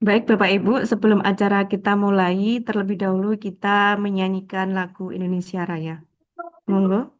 Baik, Bapak Ibu, sebelum acara kita mulai, terlebih dahulu kita menyanyikan lagu Indonesia Raya. Monggo.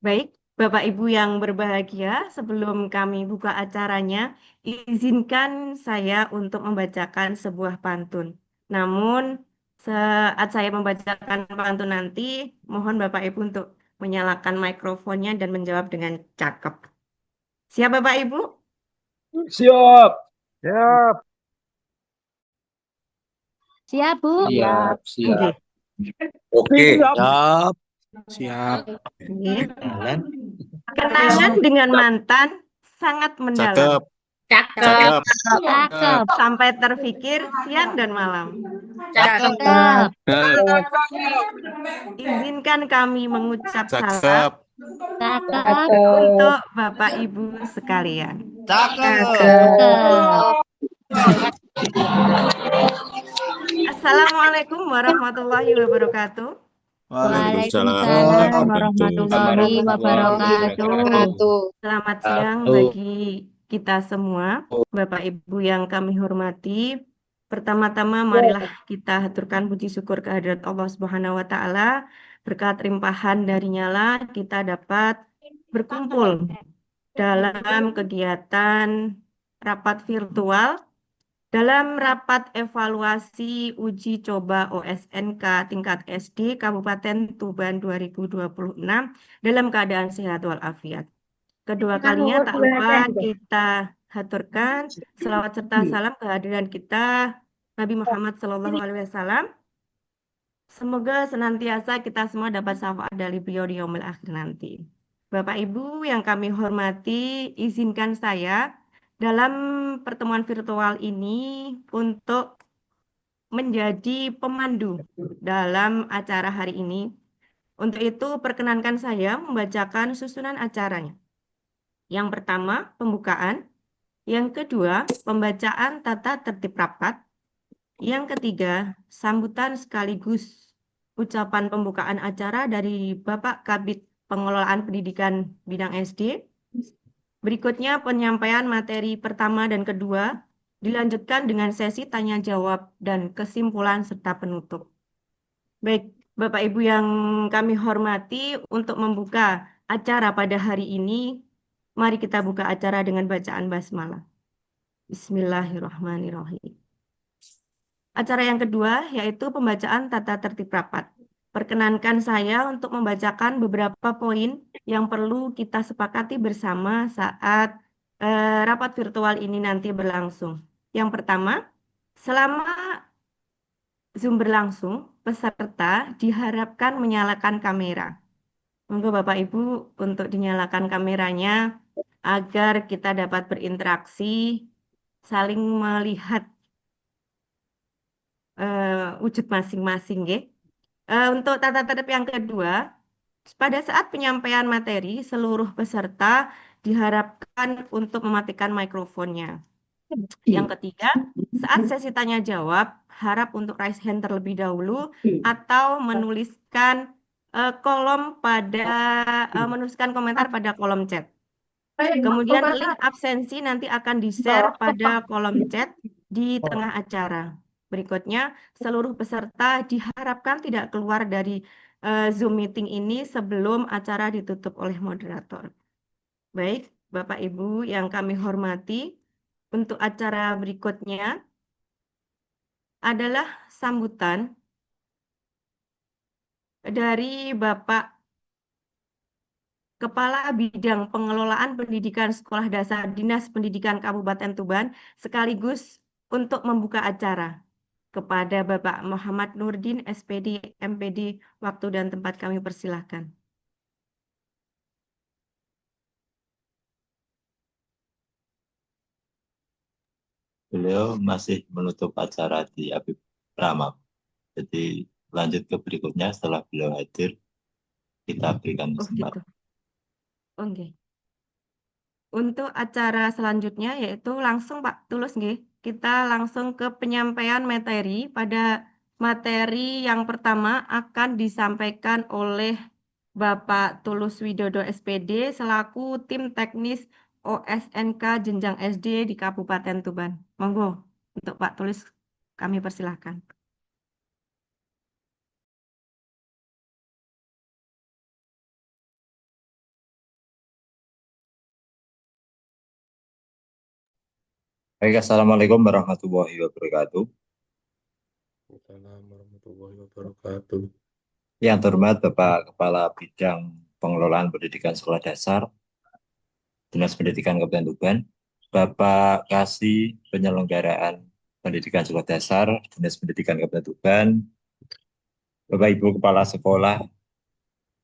Baik, Bapak Ibu yang berbahagia, sebelum kami buka acaranya, izinkan saya untuk membacakan sebuah pantun. Namun, saat saya membacakan pantun nanti, mohon Bapak Ibu untuk menyalakan mikrofonnya dan menjawab dengan cakep. Siap, Bapak Ibu? Siap. Siap. Siap, Bu. Siap. Oke. Siap. Oke. Siap, siap. Oke. Jalan. Kenangan dengan mantan sangat mendalam. Cakep, Cakep. cakep, Cakep. Sampai terfikir siang dan malam. cakep, Cakep. Izinkan kami mengucap salam cakep, Cakep. untuk Bapak Ibu sekalian. Cakep. Assalamualaikum warahmatullahi wabarakatuh. Waalaikumsalam warahmatullahi wabarakatuh. Selamat siang bagi kita semua, Bapak Ibu yang kami hormati. Pertama-tama marilah kita haturkan puji syukur kehadirat Allah Subhanahu wa taala. Berkat limpahan darinya lah kita dapat berkumpul dalam kegiatan rapat virtual dalam rapat evaluasi uji coba OSNK tingkat SD Kabupaten Tuban 2026 dalam keadaan sehat walafiat. Kedua kalinya tak lupa kita haturkan selawat serta salam kehadiran kita Nabi Muhammad SAW. Semoga senantiasa kita semua dapat syafaat dari beliau di yaumil akhir nanti. Bapak Ibu yang kami hormati, izinkan saya dalam pertemuan virtual ini untuk menjadi pemandu dalam acara hari ini. Untuk itu, perkenankan saya membacakan susunan acaranya. Yang pertama, pembukaan. Yang kedua, pembacaan tata tertib rapat. Yang ketiga, sambutan sekaligus ucapan pembukaan acara dari Bapak Kabid Pengelolaan Pendidikan Bidang SD. Berikutnya penyampaian materi pertama dan kedua, dilanjutkan dengan sesi tanya jawab dan kesimpulan serta penutup. Baik, Bapak Ibu yang kami hormati, untuk membuka acara pada hari ini, mari kita buka acara dengan bacaan basmalah. Bismillahirrahmanirrahim. Acara yang kedua yaitu pembacaan tata tertib rapat. Perkenankan saya untuk membacakan beberapa poin yang perlu kita sepakati bersama saat rapat virtual ini nanti berlangsung. Yang pertama, selama Zoom berlangsung, peserta diharapkan menyalakan kamera. Monggo Bapak Ibu untuk dinyalakan kameranya agar kita dapat berinteraksi, saling melihat wujud masing-masing, nggih. Untuk tata tertib yang kedua, pada saat penyampaian materi, seluruh peserta diharapkan untuk mematikan mikrofonnya. Yang ketiga, saat sesi tanya jawab, harap untuk raise hand terlebih dahulu atau menuliskan komentar pada kolom chat. Kemudian link absensi nanti akan di-share pada kolom chat di tengah acara. Berikutnya, seluruh peserta diharapkan tidak keluar dari Zoom meeting ini sebelum acara ditutup oleh moderator. Baik, Bapak Ibu yang kami hormati, untuk acara berikutnya adalah sambutan dari Bapak Kepala Bidang Pengelolaan Pendidikan Sekolah Dasar Dinas Pendidikan Kabupaten Tuban, sekaligus untuk membuka acara. Kepada Bapak Muhammad Nurdin, SPD, MPD, waktu dan tempat kami persilahkan. Beliau masih menutup acara di Habib Ramab. Jadi lanjut ke berikutnya setelah beliau hadir, kita berikan Oh kesempatan. gitu. Oke. Untuk acara selanjutnya yaitu langsung Pak Tulus nggih. Kita langsung ke penyampaian materi. Pada materi yang pertama akan disampaikan oleh Bapak Tulus Widodo SPD selaku tim teknis OSNK Jenjang SD di Kabupaten Tuban. Monggo untuk Pak Tulus kami persilahkan. Baik, Assalamualaikum warahmatullahi wabarakatuh. Waalaikumsalam warahmatullahi wabarakatuh. Yang terhormat Bapak Kepala Bidang Pengelolaan Pendidikan Sekolah Dasar Dinas Pendidikan Kabupaten Tuban, Bapak Kasih Penyelenggaraan Pendidikan Sekolah Dasar Dinas Pendidikan Kabupaten Tuban, Bapak Ibu Kepala Sekolah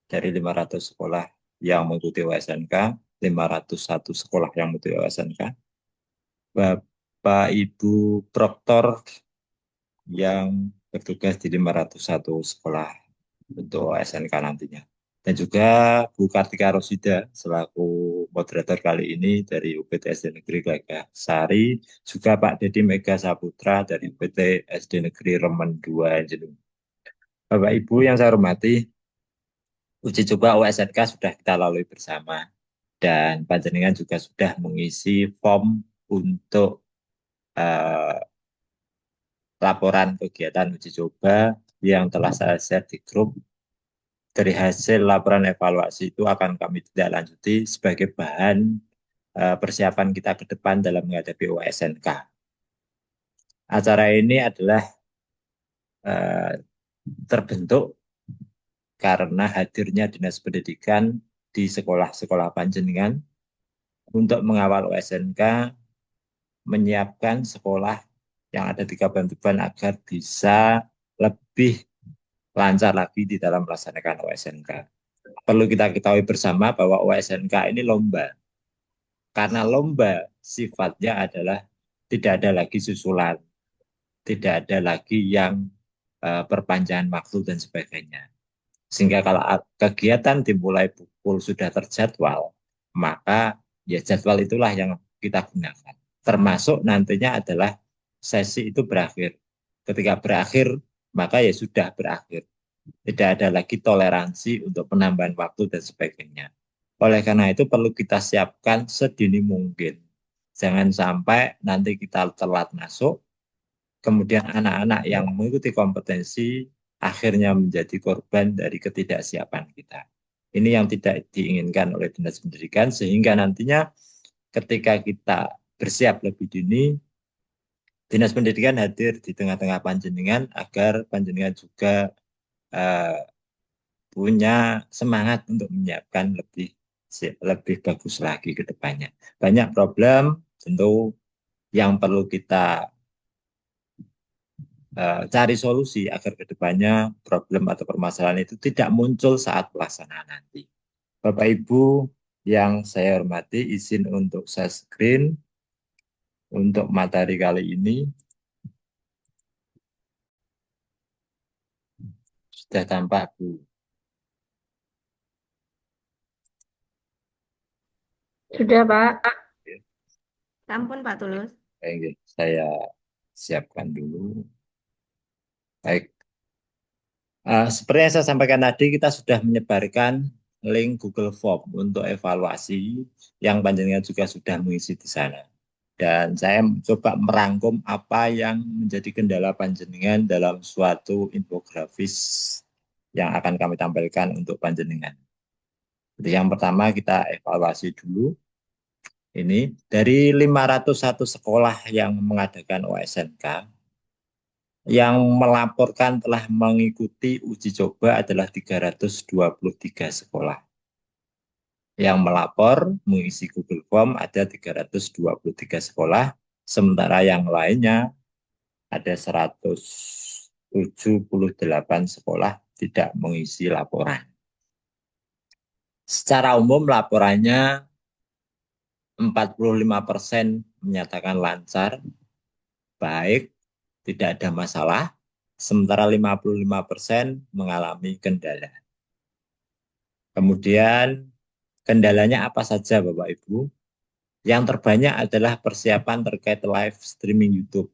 dari 500 sekolah yang mengikuti USNK, 501 sekolah yang mengikuti USNK, Bapak Ibu Proktor yang bertugas di 501 sekolah untuk SNK nantinya. Dan juga Bu Kartika Rosida selaku moderator kali ini dari UPT SD Negeri Gagah Sari, juga Pak Dedi Mega Saputra dari UPT SD Negeri Remen 2 Jenung. Bapak Ibu yang saya hormati, uji coba USNK sudah kita lalui bersama dan panjenengan juga sudah mengisi form untuk laporan kegiatan uji coba yang telah saya share di grup. Dari hasil laporan evaluasi itu akan kami tindak lanjuti sebagai bahan persiapan kita ke depan dalam menghadapi USNK. Acara ini adalah terbentuk karena hadirnya Dinas Pendidikan di sekolah-sekolah panjenengan untuk mengawal USNK, menyiapkan sekolah yang ada di Kabupaten Tuban agar bisa lebih lancar lagi di dalam melaksanakan USNK. Perlu kita ketahui bersama bahwa USNK ini lomba. Karena lomba sifatnya adalah tidak ada lagi susulan, tidak ada lagi yang perpanjangan waktu dan sebagainya. Sehingga kalau kegiatan dimulai pukul sudah terjadwal, maka ya jadwal itulah yang kita gunakan. Termasuk nantinya adalah sesi itu berakhir. Ketika berakhir, maka ya sudah berakhir. Tidak ada lagi toleransi untuk penambahan waktu dan sebagainya. Oleh karena itu perlu kita siapkan sedini mungkin. Jangan sampai nanti kita telat masuk, kemudian anak-anak yang mengikuti kompetensi akhirnya menjadi korban dari ketidaksiapan kita. Ini yang tidak diinginkan oleh Dinas Pendidikan, sehingga nantinya ketika kita bersiap lebih dini, Dinas Pendidikan hadir di tengah-tengah panjenengan agar panjenengan juga punya semangat untuk menyiapkan lebih bagus lagi ke depannya. Banyak problem tentu yang perlu kita cari solusi agar ke depannya problem atau permasalahan itu tidak muncul saat pelaksanaan nanti. Bapak Ibu yang saya hormati, izin untuk share screen untuk materi kali ini. Sudah tampak, Bu? Sudah, Pak. Sampun, Pak Tulus. Baik, saya siapkan dulu. Baik. Seperti yang saya sampaikan tadi, kita sudah menyebarkan link Google Form untuk evaluasi yang panjenengan juga sudah mengisi di sana. Dan saya coba merangkum apa yang menjadi kendala panjenengan dalam suatu infografis yang akan kami tampilkan untuk panjenengan. Jadi yang pertama kita evaluasi dulu. Ini dari 501 sekolah yang mengadakan OSNK, yang melaporkan telah mengikuti uji coba adalah 323 sekolah. Yang melapor mengisi Google Form ada 323 sekolah, sementara yang lainnya ada 178 sekolah tidak mengisi laporan. Secara umum laporannya 45% menyatakan lancar, baik, tidak ada masalah, sementara 55% mengalami kendala. Kemudian kendalanya apa saja Bapak Ibu? Yang terbanyak adalah persiapan terkait live streaming YouTube.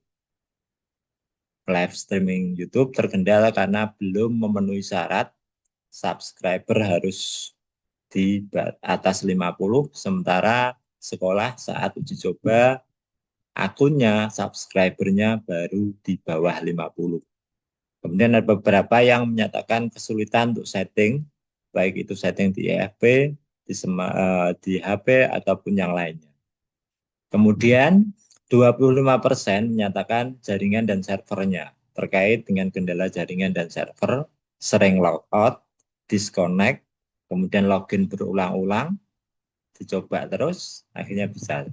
Live streaming YouTube terkendala karena belum memenuhi syarat subscriber harus di atas 50, sementara sekolah saat uji coba akunnya, subscribernya baru di bawah 50. Kemudian ada beberapa yang menyatakan kesulitan untuk setting, baik itu setting di EFP, di HP, ataupun yang lainnya. Kemudian 25% menyatakan jaringan dan servernya. Terkait dengan kendala jaringan dan server, sering logout, disconnect, kemudian login berulang-ulang, dicoba terus, akhirnya bisa.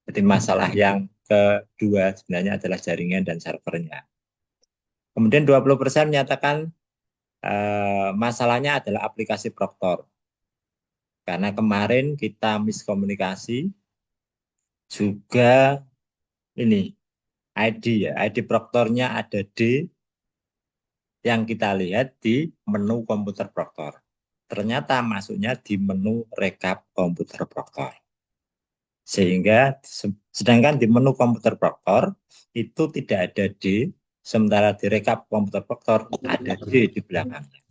Jadi masalah yang kedua sebenarnya adalah jaringan dan servernya. Kemudian 20% menyatakan masalahnya adalah aplikasi Proctor. Karena kemarin kita miskomunikasi, juga ini ID ya, ID Proctornya ada D yang kita lihat di menu komputer Proctor. Ternyata masuknya di menu rekap komputer Proctor. Sehingga sedangkan di menu komputer Proctor itu tidak ada D, sementara di rekap komputer Proctor ada D di belakangnya.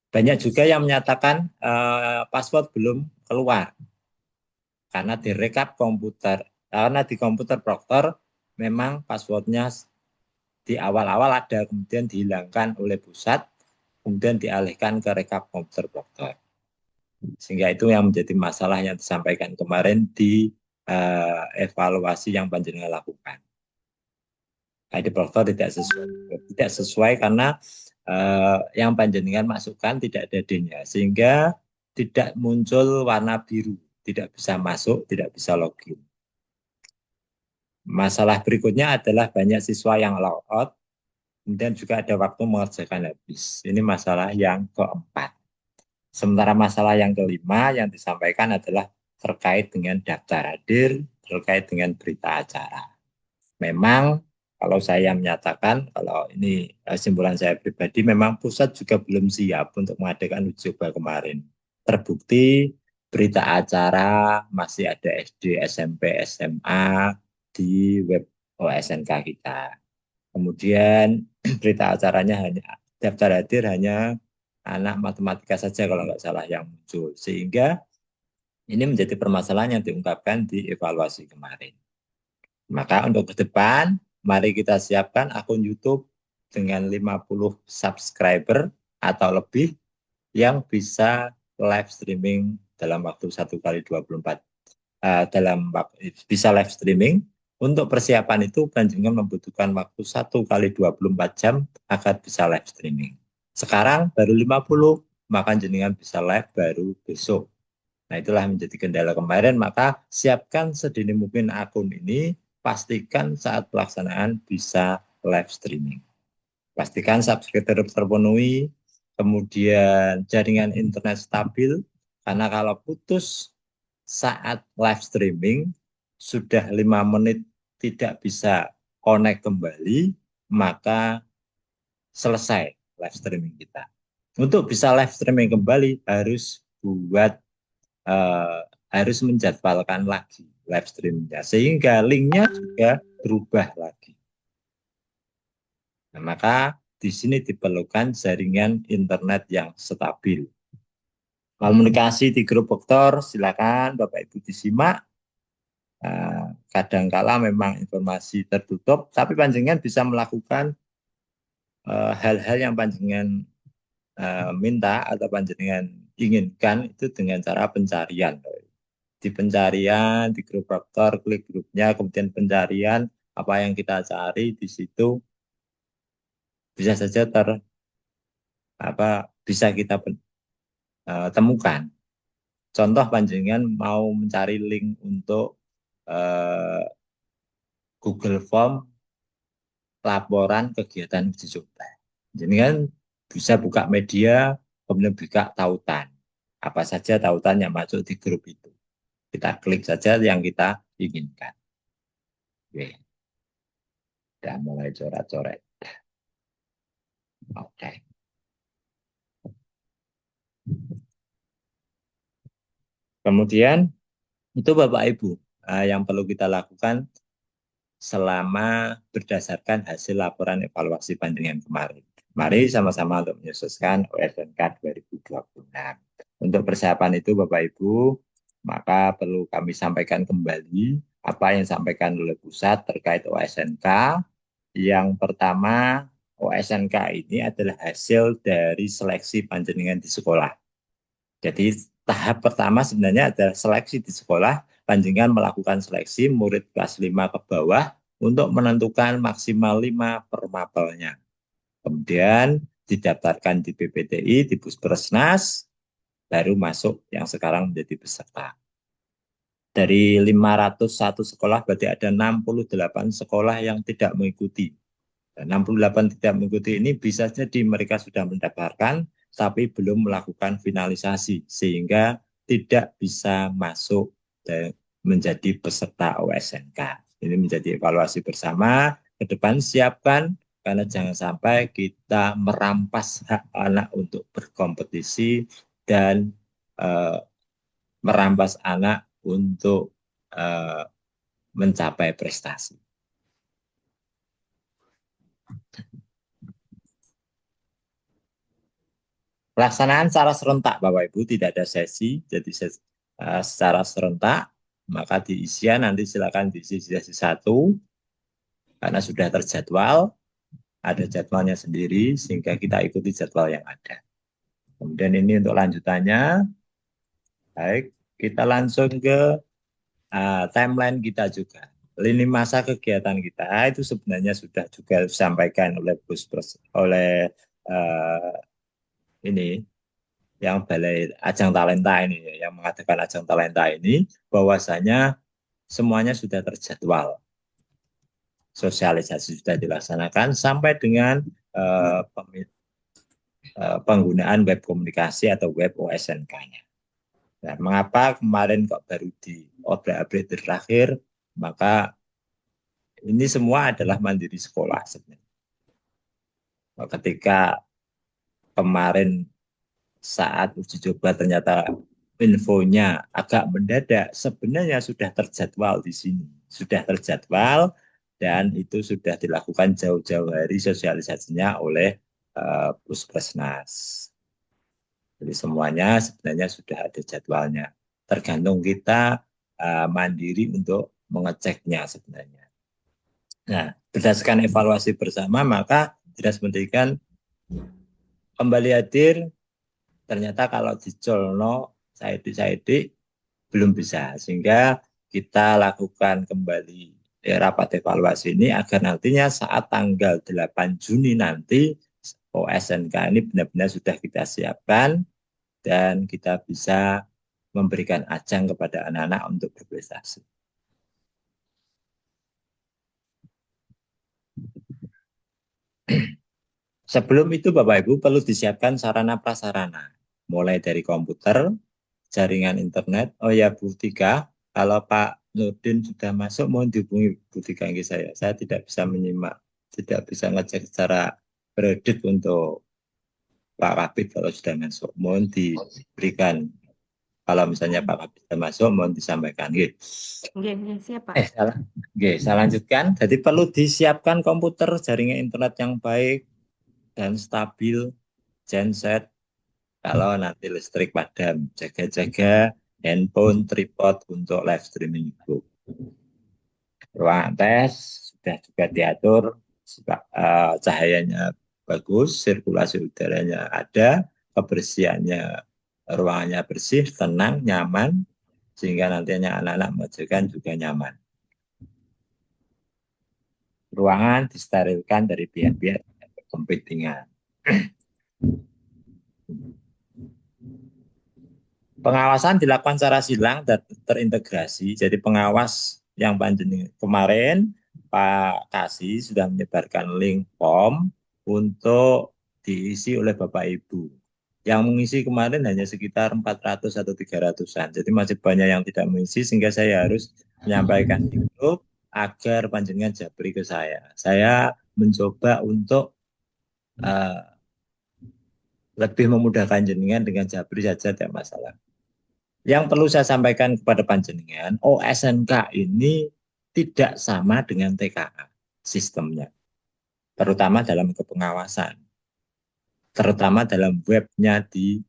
Banyak juga yang menyatakan password belum keluar. Karena di rekap komputer, karena di komputer Proctor memang passwordnya di awal-awal ada, kemudian dihilangkan oleh pusat, kemudian dialihkan ke rekap komputer Proctor. Sehingga itu yang menjadi masalah yang disampaikan kemarin di evaluasi yang panjenengan lakukan. ID Proctor tidak sesuai karena yang panjenengan masukkan tidak ada D-nya, sehingga tidak muncul warna biru, tidak bisa masuk, tidak bisa login. Masalah berikutnya adalah banyak siswa yang logout, kemudian juga ada waktu mengerjakan habis. Ini masalah yang keempat. Sementara masalah yang kelima yang disampaikan adalah terkait dengan daftar hadir, terkait dengan berita acara. Memang kalau saya menyatakan, kalau ini kesimpulan saya pribadi, memang pusat juga belum siap untuk mengadakan uji coba kemarin. Terbukti berita acara masih ada SD, SMP, SMA di web OSNK kita. Kemudian berita acaranya hanya daftar hadir hanya anak matematika saja kalau nggak salah yang muncul. Sehingga ini menjadi permasalahan yang diungkapkan di evaluasi kemarin. Maka untuk ke depan, mari kita siapkan akun YouTube dengan 50 subscriber atau lebih yang bisa live streaming dalam waktu 1 kali 24. Bisa live streaming Untuk persiapan itu panjenengan membutuhkan waktu 1 kali 24 jam agar bisa live streaming. Sekarang baru 50, maka jenengan bisa live baru besok. Nah, itulah menjadi kendala kemarin, maka siapkan sedini mungkin akun ini, pastikan saat pelaksanaan bisa live streaming. Pastikan subscriber terpenuhi, kemudian jaringan internet stabil, karena kalau putus saat live streaming, sudah 5 menit tidak bisa connect kembali, maka selesai live streaming kita. Untuk bisa live streaming kembali, eh, harus menjadwalkan lagi live streamingnya, sehingga linknya juga berubah lagi. Nah, maka di sini diperlukan jaringan internet yang stabil. Komunikasi di grup vektor, silakan Bapak Ibu disimak. Kadangkala memang informasi tertutup, tapi panjenengan bisa melakukan hal-hal yang panjenengan minta atau panjenengan inginkan itu dengan cara pencarian. Di pencarian, di grup vektor, klik grupnya, kemudian pencarian, apa yang kita cari di situ bisa saja bisa kita temukan. Contoh panjenengan mau mencari link untuk Google Form laporan kegiatan uji coba. Jadi kan bisa buka media, kemudian buka tautan. Apa saja tautan yang masuk di grup itu. Kita klik saja yang kita inginkan. Oke. Dan mulai coret-coret. Oke. Kemudian itu Bapak Ibu yang perlu kita lakukan selama berdasarkan hasil laporan evaluasi panjenengan kemarin. Mari sama-sama untuk menyususkan OSNK 2026. Untuk persiapan itu Bapak Ibu, maka perlu kami sampaikan kembali apa yang disampaikan oleh pusat terkait OSNK. Yang pertama, OSNK ini adalah hasil dari seleksi panjenengan di sekolah. Jadi tahap pertama sebenarnya adalah seleksi di sekolah. Panjenengan melakukan seleksi murid kelas 5 ke bawah untuk menentukan maksimal 5 per mapelnya. Kemudian didaftarkan di PPTI, di Puspersnas, baru masuk yang sekarang menjadi peserta. Dari 501 sekolah berarti ada 68 sekolah yang tidak mengikuti. 68 tidak mengikuti ini bisa jadi mereka sudah mendaftarkan tapi belum melakukan finalisasi sehingga tidak bisa masuk dan menjadi peserta OSNK. Ini menjadi evaluasi bersama. Ke depan siapkan karena jangan sampai kita merampas hak anak untuk berkompetisi dan merampas anak untuk mencapai prestasi. Pelaksanaan secara serentak, Bapak Ibu, tidak ada sesi, jadi secara serentak, maka di isian nanti silakan diisi sesi 1, karena sudah terjadwal, ada jadwalnya sendiri, sehingga kita ikuti jadwal yang ada. Kemudian ini untuk lanjutannya, baik, kita langsung ke timeline kita juga. Lini masa kegiatan kita itu sebenarnya sudah juga disampaikan oleh oleh ini yang balai ajang talenta ini, yang mengadakan ajang talenta ini, bahwasanya semuanya sudah terjadwal. Sosialisasi sudah dilaksanakan sampai dengan penggunaan web komunikasi atau web OSNK-nya. Nah, mengapa kemarin kok baru di update terakhir? Maka ini semua adalah mandiri sekolah sebenarnya. Ketika kemarin saat uji coba ternyata infonya agak mendadak, sebenarnya sudah terjadwal di sini. Sudah terjadwal dan itu sudah dilakukan jauh-jauh hari sosialisasinya oleh Puspersnas. Jadi semuanya sebenarnya sudah ada jadwalnya. Tergantung kita mandiri untuk mengeceknya sebenarnya. Nah, berdasarkan evaluasi bersama, maka Dinas Pendidikan kembali hadir. Ternyata kalau di Colno, Saidi belum bisa. Sehingga kita lakukan kembali rapat evaluasi ini agar nantinya saat tanggal 8 Juni nanti OSNK ini benar-benar sudah kita siapkan dan kita bisa memberikan ajang kepada anak-anak untuk berprestasi. Sebelum itu Bapak Ibu perlu disiapkan sarana prasarana, mulai dari komputer, jaringan internet. Oh ya Bu Tika, kalau Pak Nurdin sudah masuk mohon dihubungi Bu Tika ini saya tidak bisa menyimak, tidak bisa ngecek secara kredit untuk Pak Kabit kalau sudah masuk. Mohon diberikan kalau misalnya Pak Kabit sudah masuk mohon disampaikan. Oke, siap Pak. Salah. Oke, saya lanjutkan. Jadi perlu disiapkan komputer, jaringan internet yang baik dan stabil, genset. Kalau nanti listrik padam, jaga-jaga handphone, tripod untuk live streaming YouTube. Ruangan tes sudah juga diatur, cahayanya bagus, sirkulasi udaranya ada, kebersihannya, ruangannya bersih, tenang, nyaman, sehingga nantinya anak-anak mengajarkan juga nyaman. Ruangan disterilkan dari pihak-pihak kepentingan. Pengawasan dilakukan secara silang dan terintegrasi. Jadi pengawas yang panjenengan kemarin Pak Kasih sudah menyebarkan link form untuk diisi oleh Bapak Ibu. Yang mengisi kemarin hanya sekitar 400 atau 300-an. Jadi masih banyak yang tidak mengisi sehingga saya harus menyampaikan di grup agar panjenengan japri ke saya. Saya mencoba untuk lebih memudahkan jenengan dengan japri saja tidak masalah. Yang perlu saya sampaikan kepada panjenengan, OSNK ini tidak sama dengan TKA sistemnya, terutama dalam kepengawasan, terutama dalam webnya di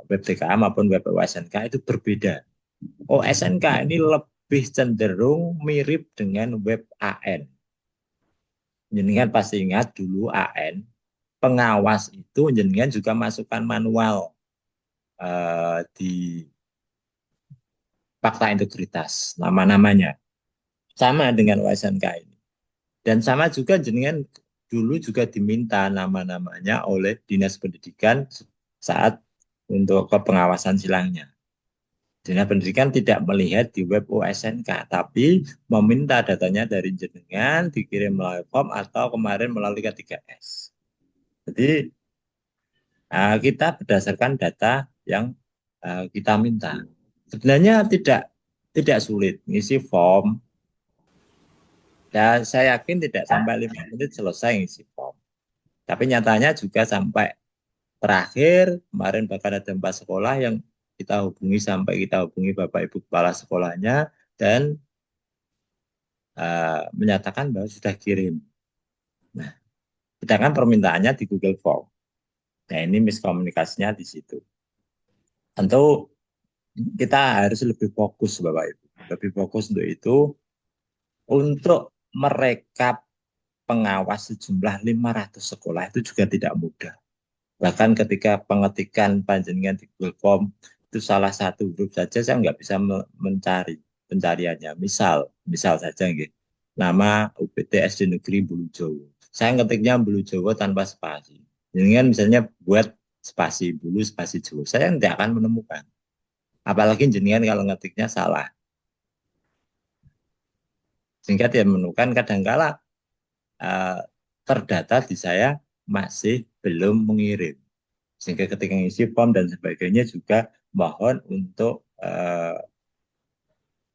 web TKA maupun web OSNK itu berbeda. OSNK ini lebih cenderung mirip dengan web AN. Jenengan pasti ingat dulu AN, pengawas itu jenengan juga masukkan manual di fakta integritas, nama-namanya. Sama dengan OSNK ini. Dan sama juga jenengan dulu juga diminta nama-namanya oleh Dinas Pendidikan saat untuk kepengawasan silangnya. Dinas Pendidikan tidak melihat di web OSNK, tapi meminta datanya dari jenengan, dikirim melalui form atau kemarin melalui K3S. Jadi kita berdasarkan data yang kita minta. Sebenarnya tidak sulit ngisi form. Dan saya yakin tidak sampai 5 menit selesai ngisi form. Tapi nyatanya juga sampai terakhir kemarin bahkan ada 4 sekolah yang kita hubungi Bapak Ibu kepala sekolahnya dan menyatakan bahwa sudah kirim. Nah, sedangkan permintaannya di Google Form. Nah, ini miskomunikasinya di situ. Tentu kita harus lebih fokus Bapak Ibu. Lebih fokus untuk itu, untuk merekap pengawas sejumlah 500 sekolah itu juga tidak mudah. Bahkan ketika pengetikan panjenengan di Google Form, itu salah satu huruf saja saya nggak bisa mencari pencariannya. Misal saja gitu. Nama UPT SD Negeri Bulu Jowo. Saya ngetiknya Bulu Jowo tanpa spasi. Jenengan misalnya buat spasi Bulu, spasi Jowo. Saya tidak akan menemukan. Apalagi jenengan kalau ngetiknya salah. Sehingga dia menemukan kadangkala terdata di saya masih belum mengirim. Sehingga ketika ngisi form dan sebagainya juga mohon untuk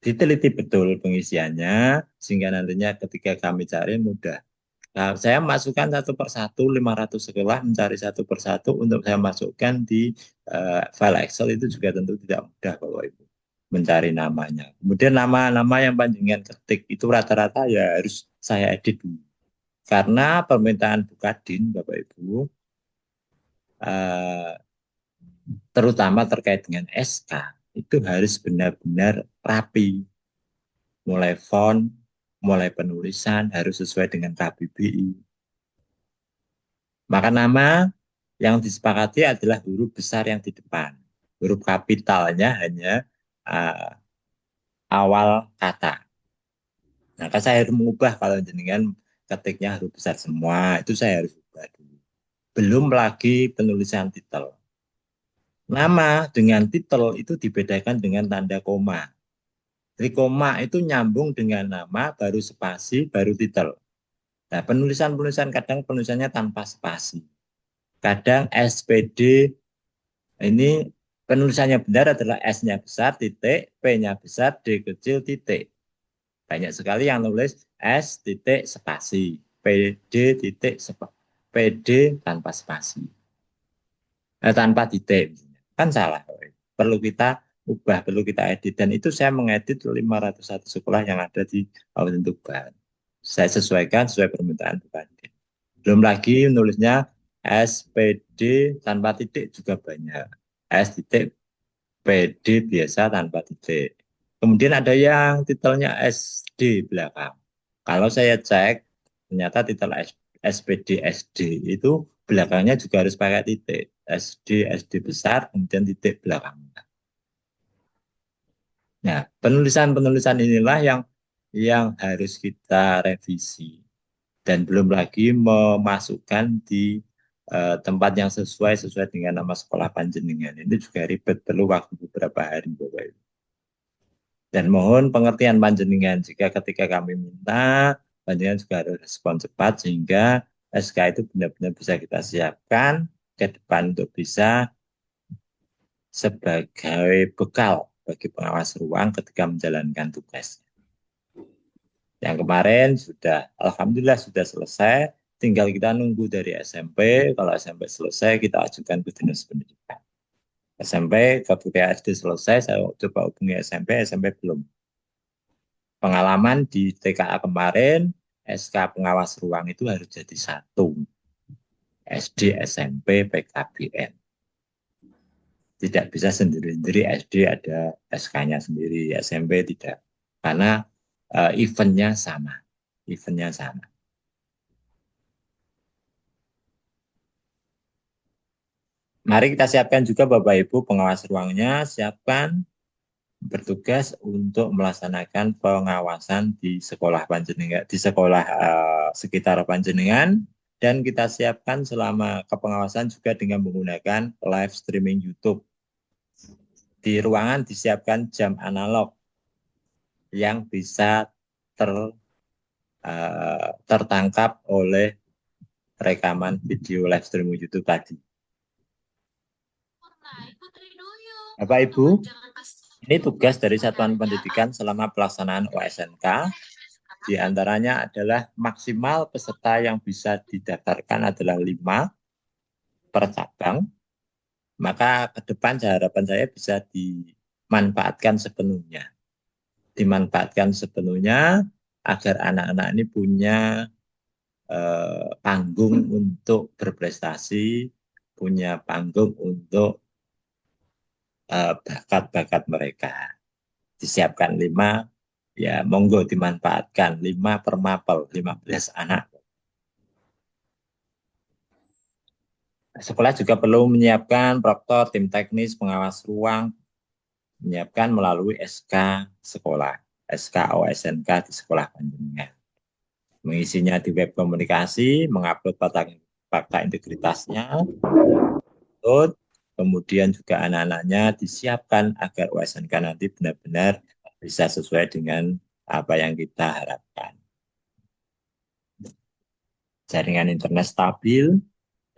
diteliti betul pengisiannya sehingga nantinya ketika kami cari mudah. Nah, saya masukkan satu persatu 500 sekolah, mencari satu persatu untuk saya masukkan di file Excel itu juga tentu tidak mudah Bapak Ibu mencari namanya. Kemudian nama-nama yang panjenengan ketik itu rata-rata ya harus saya edit dulu. Karena permintaan Bukadin Bapak Ibu terutama terkait dengan SK itu harus benar-benar rapi. Mulai font, mulai penulisan harus sesuai dengan KBBI. Maka nama yang disepakati adalah huruf besar yang di depan. Huruf kapitalnya hanya awal kata. Maka saya harus mengubah kalau jenengan ketiknya huruf besar semua, itu saya harus ubah dulu. Belum lagi penulisan titel. Nama dengan titel itu dibedakan dengan tanda koma. Jadi koma itu nyambung dengan nama, baru spasi, baru titel. Nah, penulisan kadang penulisannya tanpa spasi. Kadang SPD ini penulisannya benar adalah S-nya besar, titik, P-nya besar, D kecil, titik. Banyak sekali yang nulis S titik spasi, PD titik PD tanpa spasi, tanpa titik. Kan salah. Perlu kita ubah, perlu kita edit. Dan itu saya mengedit 501 sekolah yang ada di Kabupaten Tuban. Saya sesuaikan sesuai permintaan Bupati. Belum lagi nulisnya SPD tanpa titik juga banyak. S titik PD biasa tanpa titik. Kemudian ada yang titelnya SD belakang. Kalau saya cek, ternyata titel SPD SD itu belakangnya juga harus pakai titik. SD besar, kemudian titik belakangnya. Nah, penulisan-penulisan inilah yang harus kita revisi. Dan belum lagi memasukkan di tempat yang sesuai dengan nama sekolah panjenengan. Ini juga ribet, perlu waktu beberapa hari, Bapak Ibu. Dan mohon pengertian panjenengan jika ketika kami minta, panjenengan juga harus respon cepat sehingga SK itu benar-benar bisa kita siapkan ke depan untuk bisa sebagai bekal bagi pengawas ruang ketika menjalankan tugas. Yang kemarin sudah, alhamdulillah sudah selesai, tinggal kita nunggu dari SMP, kalau SMP selesai kita ajukan ke Dinas Pendidikan. SMP, ketika SD selesai, saya coba hubungi SMP belum. Pengalaman di TKA kemarin, SK pengawas ruang itu harus jadi satu. SD, SMP, PKBN. Tidak bisa sendiri-sendiri, SD ada SK-nya sendiri, SMP tidak. Karena eventnya sama. Mari kita siapkan juga Bapak Ibu pengawas ruangnya, siapkan bertugas untuk melaksanakan pengawasan di sekolah panjenengan, di sekolah sekitar panjenengan, dan kita siapkan selama kepengawasan juga dengan menggunakan live streaming YouTube. Di ruangan disiapkan jam analog yang bisa tertangkap oleh rekaman video live streaming YouTube tadi. Bapak Ibu, ini tugas dari Satuan Pendidikan selama pelaksanaan OSNK. Di antaranya adalah maksimal peserta yang bisa didaftarkan adalah 5 per cabang. Maka ke depan harapan saya bisa dimanfaatkan sepenuhnya. Dimanfaatkan sepenuhnya agar anak-anak ini punya panggung untuk berprestasi, punya panggung untuk bakat-bakat mereka. Disiapkan 5, ya monggo dimanfaatkan 5 per mapel, 15 anak. Sekolah juga perlu menyiapkan proktor, tim teknis, pengawas ruang, menyiapkan melalui SK sekolah, SK OSNK di sekolah panjenengan. Mengisinya di web komunikasi, mengupload fakta integritasnya, kemudian juga anak-anaknya disiapkan agar OSNK nanti benar-benar bisa sesuai dengan apa yang kita harapkan. Jaringan internet stabil,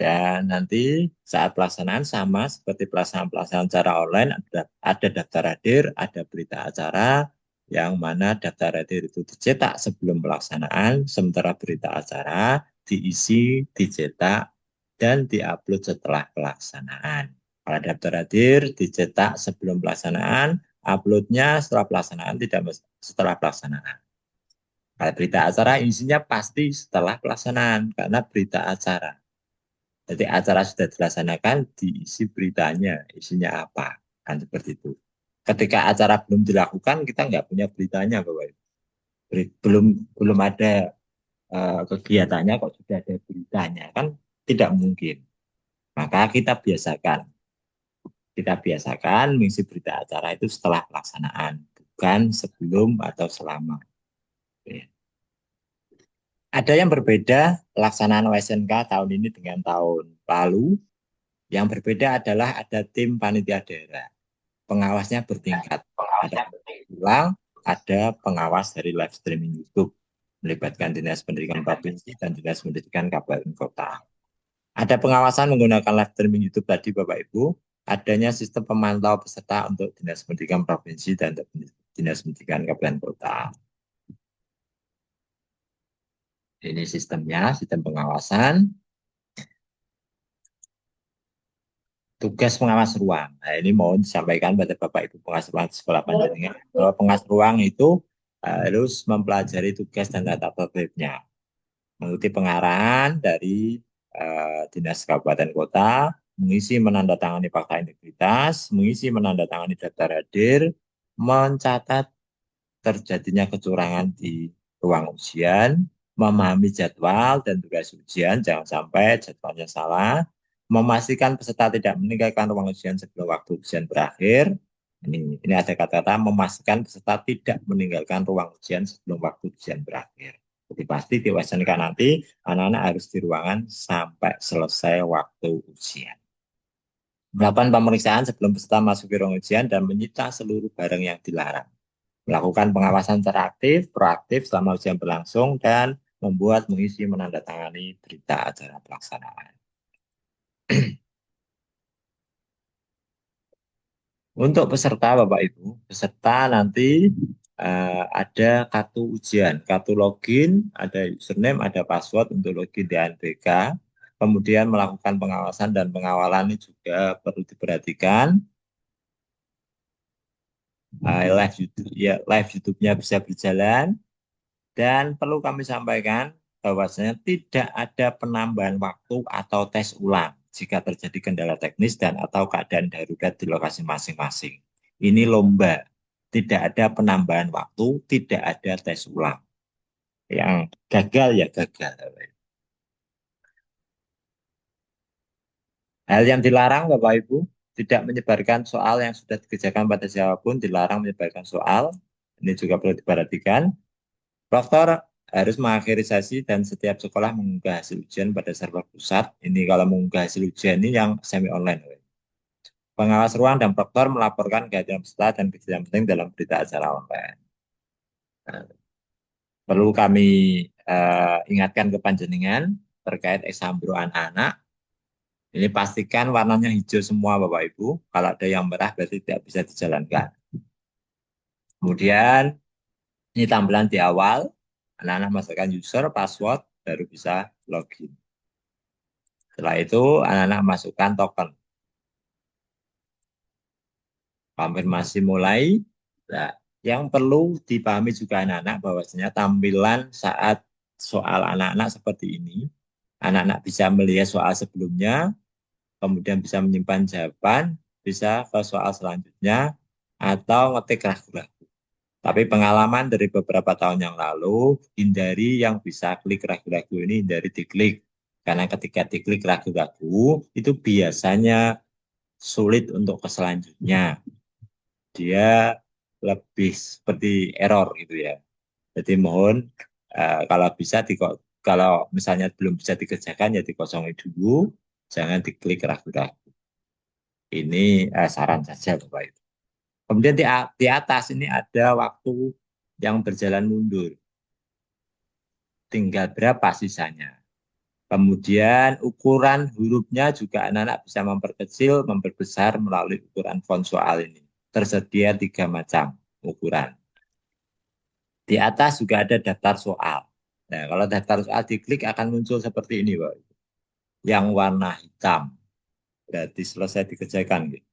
dan nanti saat pelaksanaan sama seperti pelaksanaan secara online, ada daftar hadir, ada berita acara, yang mana daftar hadir itu dicetak sebelum pelaksanaan, sementara berita acara diisi, dicetak, dan diupload setelah pelaksanaan. Kalau daftar hadir dicetak sebelum pelaksanaan, uploadnya setelah pelaksanaan, tidak setelah pelaksanaan. Kalau berita acara isinya pasti setelah pelaksanaan, karena berita acara. Jadi acara sudah dilaksanakan, diisi beritanya, isinya apa, kan seperti itu. Ketika acara belum dilakukan, kita nggak punya beritanya, Bapak Ibu. Belum ada kegiatannya, kok sudah ada beritanya, kan tidak mungkin. Maka kita biasakan mengisi berita acara itu setelah pelaksanaan, bukan sebelum atau selama. Ya. Ada yang berbeda pelaksanaan OSNK tahun ini dengan tahun lalu. Yang berbeda adalah ada tim panitia daerah. Pengawasnya bertingkat. Ada ulang, ada pengawas dari live streaming YouTube, melibatkan Dinas Pendidikan Provinsi dan Dinas Pendidikan Kabupaten Kota. Ada pengawasan menggunakan live streaming YouTube tadi, Bapak Ibu. Adanya sistem pemantau peserta untuk Dinas Pendidikan Provinsi dan Dinas Pendidikan Kabupaten Kota. Ini sistemnya, sistem pengawasan. Tugas pengawas ruang. Nah, ini mohon disampaikan pada Bapak Ibu pengawas ruang di sekolah panjenengan bahwa pengawas ruang itu harus mempelajari tugas dan tata tertibnya, mengikuti pengarahan dari Dinas Kabupaten Kota, mengisi menandatangani fakta integritas, mengisi menandatangani daftar hadir, mencatat terjadinya kecurangan di ruang ujian, memahami jadwal dan tugas ujian, jangan sampai jadwalnya salah, memastikan peserta tidak meninggalkan ruang ujian sebelum waktu ujian berakhir. Ini ada kata-kata memastikan peserta tidak meninggalkan ruang ujian sebelum waktu ujian berakhir. Jadi pasti di USNK nanti anak-anak harus di ruangan sampai selesai waktu ujian. Melakukan pemeriksaan sebelum peserta masuk ke ruang ujian dan menyita seluruh barang yang dilarang. Melakukan pengawasan secara aktif, proaktif selama ujian berlangsung, dan membuat, mengisi, menandatangani berita acara pelaksanaan. Untuk peserta, Bapak Ibu, peserta nanti ada kartu ujian, kartu login, ada username, ada password untuk login di ANBK. Kemudian melakukan pengawasan dan pengawalan ini juga perlu diperhatikan. Live YouTube-nya bisa berjalan, dan perlu kami sampaikan bahwasanya tidak ada penambahan waktu atau tes ulang jika terjadi kendala teknis dan atau keadaan darurat di lokasi masing-masing. Ini lomba, tidak ada penambahan waktu, tidak ada tes ulang. Yang gagal ya gagal. Hal yang dilarang Bapak Ibu, tidak menyebarkan soal yang sudah dikerjakan pada siapapun, dilarang menyebarkan soal. Ini juga perlu diperhatikan. Proktor harus mengakhiri sesi dan setiap sekolah mengunggah hasil ujian pada server pusat. Ini kalau mengunggah hasil ujian ini yang semi online. Pengawas ruang dan proktor melaporkan kehadiran peserta dan kejadian penting dalam berita acara online. Nah, perlu kami ingatkan ke panjenengan terkait eksambro anak-anak. Ini pastikan warnanya hijau semua Bapak Ibu. Kalau ada yang merah berarti tidak bisa dijalankan. Kemudian ini tampilan di awal. Anak-anak masukkan user, password, baru bisa login. Setelah itu, anak-anak masukkan token. Konfirmasi mulai. Nah, yang perlu dipahami juga anak-anak bahwasanya tampilan saat soal anak-anak seperti ini, anak-anak bisa melihat soal sebelumnya, kemudian bisa menyimpan jawaban, bisa ke soal selanjutnya, atau ngetik ragu-ragu. Tapi pengalaman dari beberapa tahun yang lalu, hindari yang bisa klik ragu-ragu ini, hindari diklik. Karena ketika diklik ragu-ragu, itu biasanya sulit untuk ke selanjutnya. Dia lebih seperti error gitu ya. Jadi mohon kalau bisa, kalau misalnya belum bisa dikerjakan, ya dikosongin dulu, jangan diklik ragu-ragu. Ini saran saja Bapak Ibu. Kemudian di atas ini ada waktu yang berjalan mundur. Tinggal berapa sisanya. Kemudian ukuran hurufnya juga anak-anak bisa memperkecil, memperbesar melalui ukuran font soal ini. Tersedia 3 macam ukuran. Di atas juga ada daftar soal. Nah, kalau daftar soal diklik akan muncul seperti ini, Pak. Yang warna hitam. Berarti selesai dikerjakan. Gitu.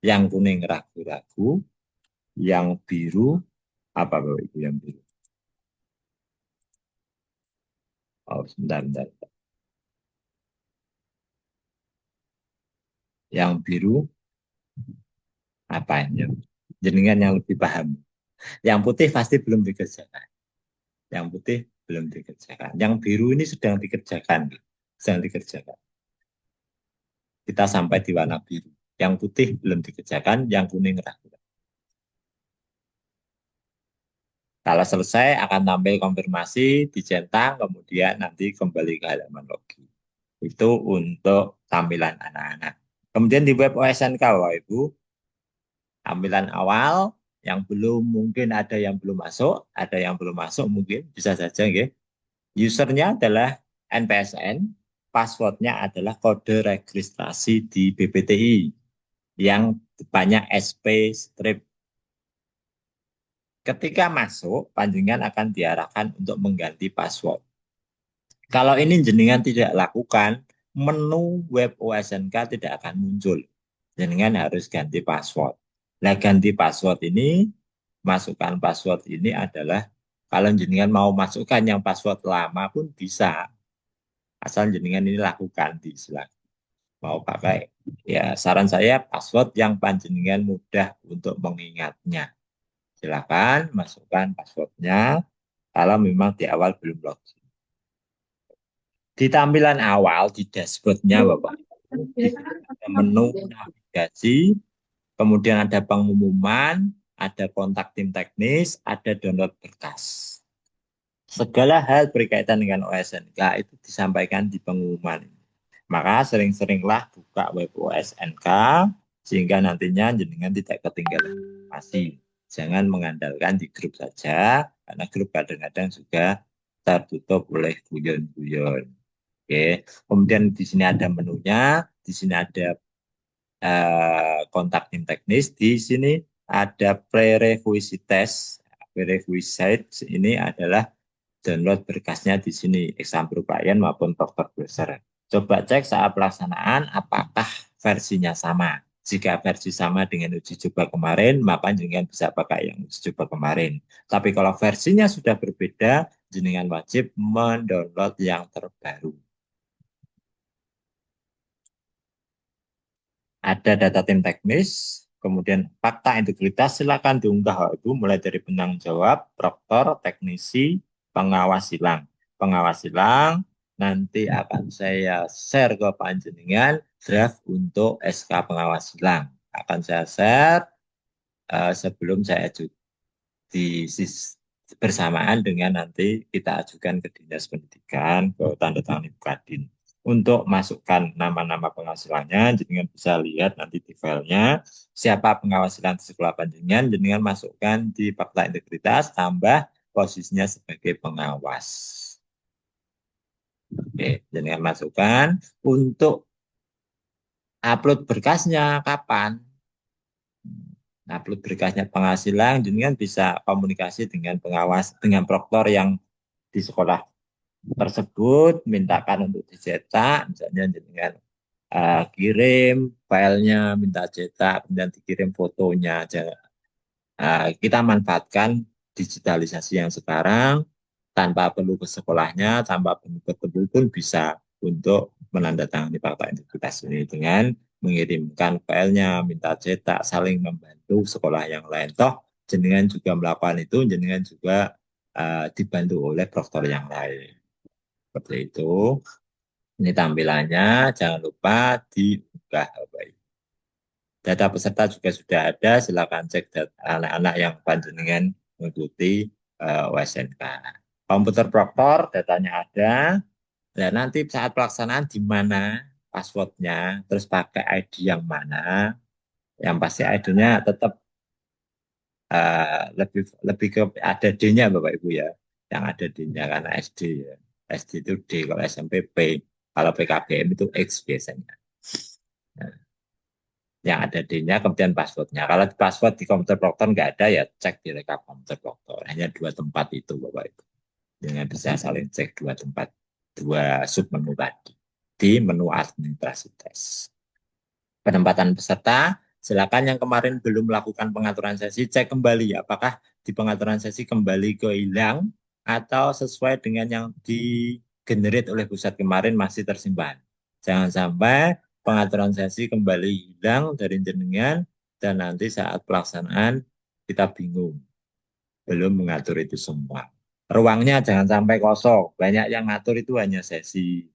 Yang kuning ragu-ragu. Yang biru, apa Bapak Ibu yang biru? Oh, sebentar. Yang biru, apa ini? Jenengan yang lebih paham. Yang putih pasti belum dikerjakan. Yang putih belum dikerjakan. Yang biru ini sedang dikerjakan. Sedang dikerjakan. Kita sampai di warna biru. Yang putih belum dikerjakan, yang kuning ragu. Kalau selesai akan tampil konfirmasi, dicetak, kemudian nanti kembali ke halaman login. Itu untuk tampilan anak-anak. Kemudian di web OSNK, Bapak Ibu, tampilan awal yang belum mungkin ada yang belum masuk, ada yang belum masuk mungkin bisa saja, ya. Usernya adalah NPSN, passwordnya adalah kode registrasi di BPTI yang banyak SP strip. Ketika masuk, panjenengan akan diarahkan untuk mengganti password. Kalau ini jenengan tidak lakukan, menu web OSNK tidak akan muncul. Jenengan harus ganti password. Nah, ganti password ini, masukkan password ini adalah kalau jenengan mau masukkan yang password lama pun bisa. Asal jenengan ini lakukan di silakan. Mau pakai, ya saran saya password yang panjenengan mudah untuk mengingatnya. Silakan masukkan passwordnya kalau memang di awal belum login. Di tampilan awal, di dashboardnya Bapak, di menu navigasi, kemudian ada pengumuman, ada kontak tim teknis, ada download berkas. Segala hal berkaitan dengan OSNK itu disampaikan di pengumuman. Maka sering-seringlah buka web OSNK, sehingga nantinya jenengan tidak ketinggalan informasi. Jangan mengandalkan di grup saja, karena grup kadang-kadang juga tertutup oleh guyon-guyon. Oke. Kemudian di sini ada menunya, di sini ada kontak tim teknis, di sini ada prerequisite test. Prerequisite ini adalah download berkasnya di sini, exam klien maupun dokter browser. Coba cek saat pelaksanaan apakah versinya sama. Jika versi sama dengan uji coba kemarin, maka jenengan bisa pakai yang uji coba kemarin. Tapi kalau versinya sudah berbeda, jenengan wajib mendownload yang terbaru. Ada data tim teknis, kemudian fakta integritas, silakan diunggah itu mulai dari penanggung jawab, proktor, teknisi, pengawas silang. Pengawas silang nanti akan saya share ke panjenengan draft untuk SK pengawas silang. Akan saya share sebelum saya ajukan bersamaan dengan nanti kita ajukan ke Dinas Pendidikan ke tanda tangan Ibu Kadin. Untuk masukkan nama-nama penghasilannya, jenengan bisa lihat nanti di filenya siapa penghasilan di sekolah panjenengan, jenengan masukkan di fakta integritas, tambah posisinya sebagai pengawas. Oke, jenengan masukkan. Untuk upload berkasnya kapan? Upload berkasnya penghasilan, jenengan bisa komunikasi dengan pengawas, dengan proktor yang di sekolah tersebut, mintakan untuk dicetak, misalnya dengan kirim filenya, minta cetak, kemudian dikirim fotonya. Kita manfaatkan digitalisasi yang sekarang, tanpa perlu ke sekolahnya, tanpa perlu ketemu pun bisa untuk menandatangani fakta integritas ini dengan mengirimkan filenya, minta cetak, saling membantu sekolah yang lain. Toh, jenengan juga melakukan itu, jenengan juga dibantu oleh proktor yang lain. Seperti itu. Ini tampilannya, jangan lupa diunggah. Data peserta juga sudah ada, silakan cek anak-anak yang panjenengan mengikuti OSNK. Komputer proktor, datanya ada. Dan nanti saat pelaksanaan di mana passwordnya, terus pakai ID yang mana. Yang pasti ID-nya tetap lebih ke ada D-nya Bapak Ibu ya. Yang ada D-nya karena SD ya. SD itu D, kalau SMP P, kalau PKBM itu X biasanya. Nah, yang ada D-nya kemudian passwordnya. Kalau password di komputer proktor nggak ada ya cek di rekap komputer proktor. Hanya 2 tempat itu Bapak Ibu. Dengan bisa saling cek 2 tempat, 2 submenu tadi di menu administrasi tes. Penempatan peserta, silakan yang kemarin belum melakukan pengaturan sesi cek kembali apakah di pengaturan sesi kembali ke hilang atau sesuai dengan yang digenerate oleh pusat kemarin masih tersimpan. Jangan sampai pengaturan sesi kembali hilang dari jenengan dan nanti saat pelaksanaan kita bingung. Belum mengatur itu semua. Ruangnya jangan sampai kosong. Banyak yang ngatur itu hanya sesi.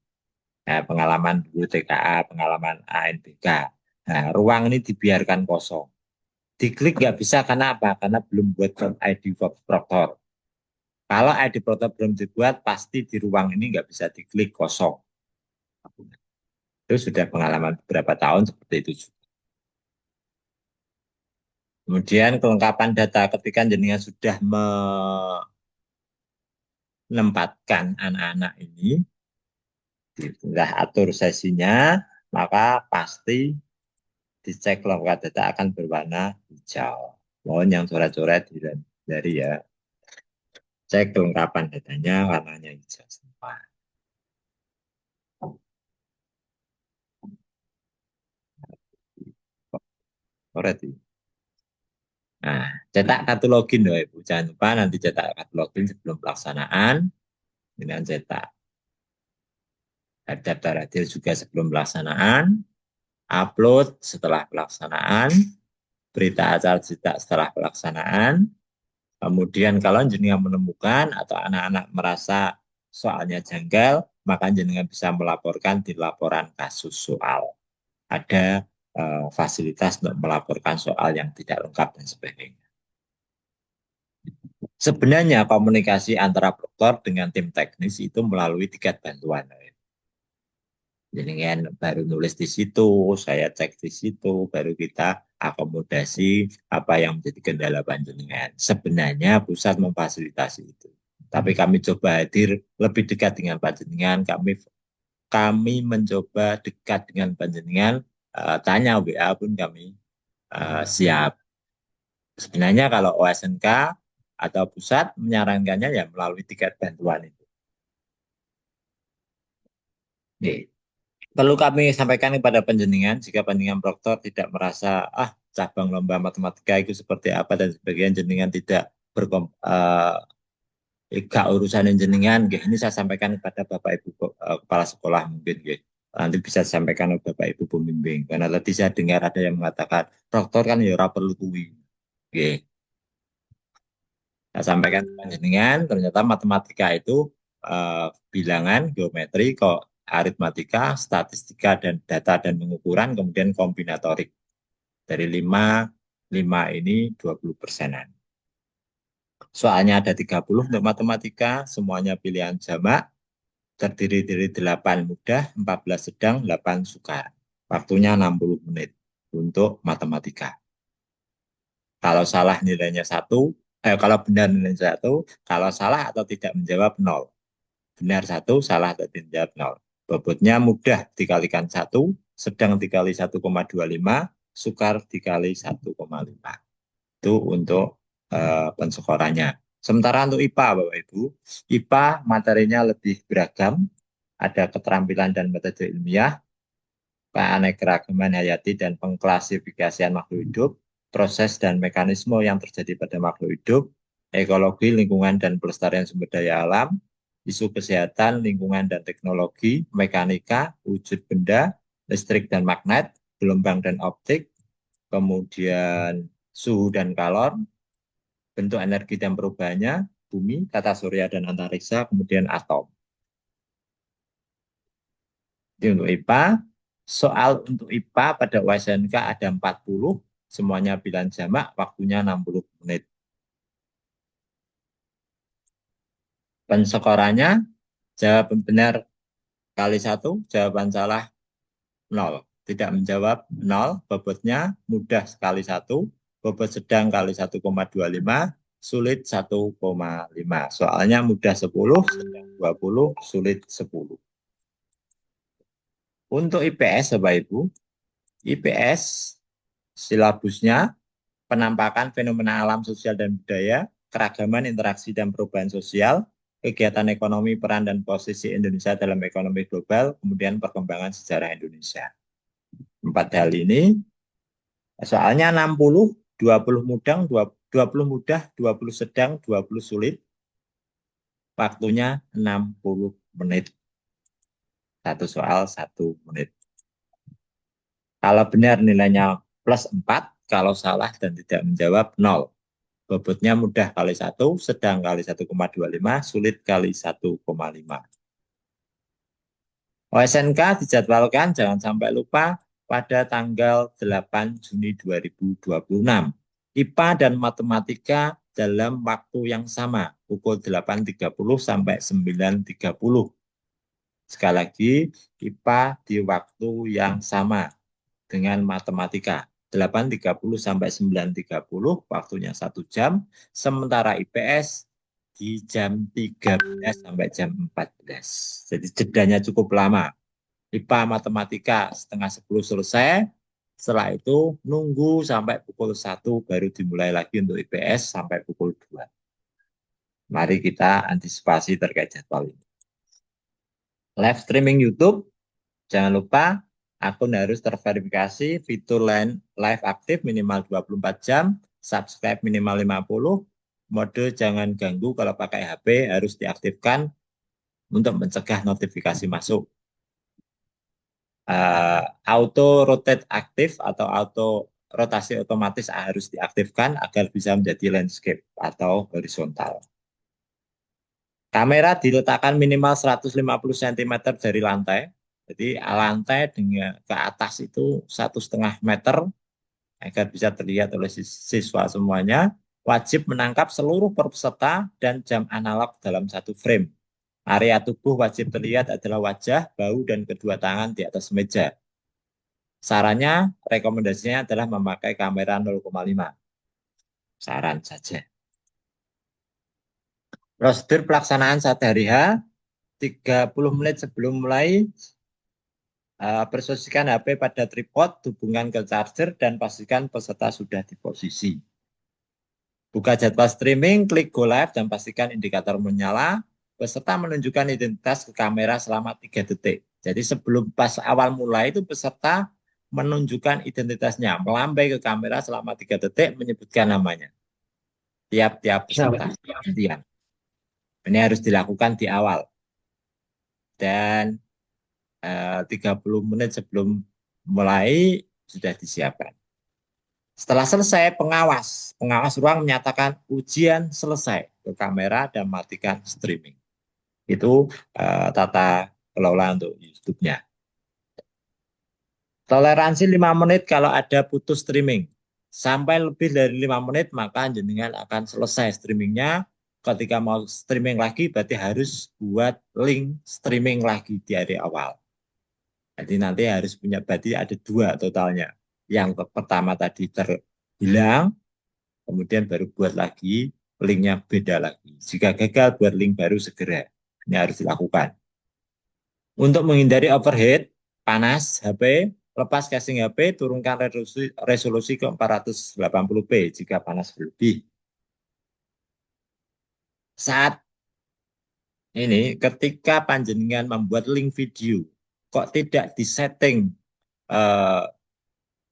Pengalaman dulu TKA, pengalaman ANBK. Nah, ruang ini dibiarkan kosong. Diklik nggak bisa karena apa? Karena belum buat ID proktor. Kalau ID Proto belum dibuat, pasti di ruang ini nggak bisa diklik kosong. Itu sudah pengalaman beberapa tahun seperti itu juga. Kemudian kelengkapan data ketika jenengan sudah menempatkan anak-anak ini, sudah atur sesinya, maka pasti dicek kelengkapan data akan berwarna hijau. Mohon yang coret-coret dari ya, cek kelengkapan datanya warnanya hijau semua. Coret ini. Nah, cetak kartu login loh Ibu. Jangan lupa nanti cetak kartu login sebelum pelaksanaan. Dengan cetak daftar hadir juga sebelum pelaksanaan. Upload setelah pelaksanaan. Berita acara cetak setelah pelaksanaan. Kemudian kalau jenengan menemukan atau anak-anak merasa soalnya janggal, maka jenengan bisa melaporkan di laporan kasus soal. Ada fasilitas untuk melaporkan soal yang tidak lengkap dan sebagainya. Sebenarnya komunikasi antara proktor dengan tim teknis itu melalui tiket bantuan. Jadi kan baru nulis di situ, saya cek di situ, baru kita akomodasi apa yang menjadi kendala panjenengan. Sebenarnya pusat memfasilitasi itu. Tapi kami coba hadir lebih dekat dengan panjenengan, kami mencoba dekat dengan panjenengan, tanya WA pun kami siap. Sebenarnya kalau OSNK atau pusat menyarankannya ya melalui tiket bantuan itu. Nih, perlu kami sampaikan kepada panjenengan jika panjenengan proktor tidak merasa cabang lomba matematika itu seperti apa dan sebagainya jenengan tidak gak urusan jenengan, ini saya sampaikan kepada Bapak Ibu kepala sekolah mungkin, nanti bisa disampaikan oleh Bapak Ibu pembimbing. Karena tadi saya dengar ada yang mengatakan proktor kan ya ora perlu kuwi. Saya sampaikan panjenengan ternyata matematika itu bilangan, geometri, kok aritmatika, statistika dan data dan pengukuran, kemudian kombinatorik. Dari 5 ini 20%-an. Soalnya ada 30 untuk matematika, semuanya pilihan jamak, terdiri dari 8 mudah, 14 sedang, 8 sukar. Waktunya 60 menit untuk matematika. Kalau salah nilainya 1, kalau benar nilainya 1, kalau salah atau tidak menjawab 0. Benar 1, salah atau tidak menjawab 0. Bobotnya mudah dikalikan 1, sedang dikali 1,25, sukar dikali 1,5. Itu untuk penskorannya. Sementara untuk IPA, Bapak Ibu, IPA materinya lebih beragam, ada keterampilan dan metode ilmiah, keanekaragaman hayati dan pengklasifikasian makhluk hidup, proses dan mekanisme yang terjadi pada makhluk hidup, ekologi, lingkungan dan pelestarian sumber daya alam, isu kesehatan, lingkungan dan teknologi, mekanika, wujud benda, listrik dan magnet, gelombang dan optik, kemudian suhu dan kalor, bentuk energi dan perubahannya, bumi, tata surya dan antariksa, kemudian atom. Jadi untuk IPA, soal untuk IPA pada USNK ada 40, semuanya pilihan jamak, waktunya 60 menit. Penskorannya, jawaban benar kali 1, jawaban salah 0. Tidak menjawab 0, bobotnya mudah sekali 1, bobot sedang kali 1,25, sulit 1,5. Soalnya mudah 10, sedang 20, sulit 10. Untuk IPS, Bapak Ibu, IPS silabusnya penampakan fenomena alam sosial dan budaya, keragaman interaksi dan perubahan sosial, kegiatan ekonomi, peran dan posisi Indonesia dalam ekonomi global, kemudian perkembangan sejarah Indonesia. 4 hal ini, soalnya 60, 20 mudah, 20 sedang, 20 sulit, waktunya 60 menit. Satu soal, 1 menit. Kalau benar nilainya plus 4, kalau salah dan tidak menjawab 0. Bobotnya mudah kali 1, sedang kali 1,25, sulit kali 1,5. OSNK dijadwalkan, jangan sampai lupa, pada tanggal 8 Juni 2026. IPA dan matematika dalam waktu yang sama, pukul 8.30 sampai 9.30. Sekali lagi, IPA di waktu yang sama dengan matematika. 8.30 sampai 9.30, waktunya 1 jam. Sementara IPS di jam 13 sampai jam 14. Jadi jedanya cukup lama. IPA matematika setengah 10 selesai. Setelah itu nunggu sampai pukul 1 baru dimulai lagi untuk IPS sampai pukul 2. Mari kita antisipasi terkait jadwal ini. Live streaming YouTube, jangan lupa akun harus terverifikasi, fitur live aktif minimal 24 jam, subscribe minimal 50, mode jangan ganggu kalau pakai HP harus diaktifkan untuk mencegah notifikasi masuk. Auto rotate aktif atau auto rotasi otomatis harus diaktifkan agar bisa menjadi landscape atau horizontal. Kamera diletakkan minimal 150 cm dari lantai. Jadi lantai dengan ke atas itu 1,5 meter agar bisa terlihat oleh siswa semuanya. Wajib menangkap seluruh peserta dan jam analog dalam satu frame. Area tubuh wajib terlihat adalah wajah, bahu, dan kedua tangan di atas meja. Sarannya, rekomendasinya adalah memakai kamera 0,5. Saran saja. Prosedur pelaksanaan saat hari H, 30 menit sebelum mulai, posisikan HP pada tripod, hubungkan ke charger, dan pastikan peserta sudah di posisi. Buka jadwal streaming, klik Go Live, dan pastikan indikator menyala. Peserta menunjukkan identitas ke kamera selama 3 detik. Jadi sebelum pas awal mulai itu peserta menunjukkan identitasnya, melambai ke kamera selama 3 detik, menyebutkan namanya. Tiap-tiap peserta, gantian. Ini harus dilakukan di awal. Dan 30 menit sebelum mulai sudah disiapkan. Setelah selesai, pengawas ruang menyatakan ujian selesai ke kamera dan matikan streaming. Itu tata kelola untuk YouTube-nya. Toleransi 5 menit kalau ada putus streaming. Sampai lebih dari 5 menit, maka jenengan akan selesai streamingnya. Ketika mau streaming lagi, berarti harus buat link streaming lagi di hari awal. Jadi nanti harus punya, berarti ada 2 totalnya. Yang pertama tadi terhilang, kemudian baru buat lagi, linknya beda lagi. Jika gagal, buat link baru segera. Ini harus dilakukan. Untuk menghindari overheat, panas HP, lepas casing HP, turunkan resolusi ke 480p jika panas berlebih. Saat ini, ketika panjenengan membuat link video, kok tidak disetting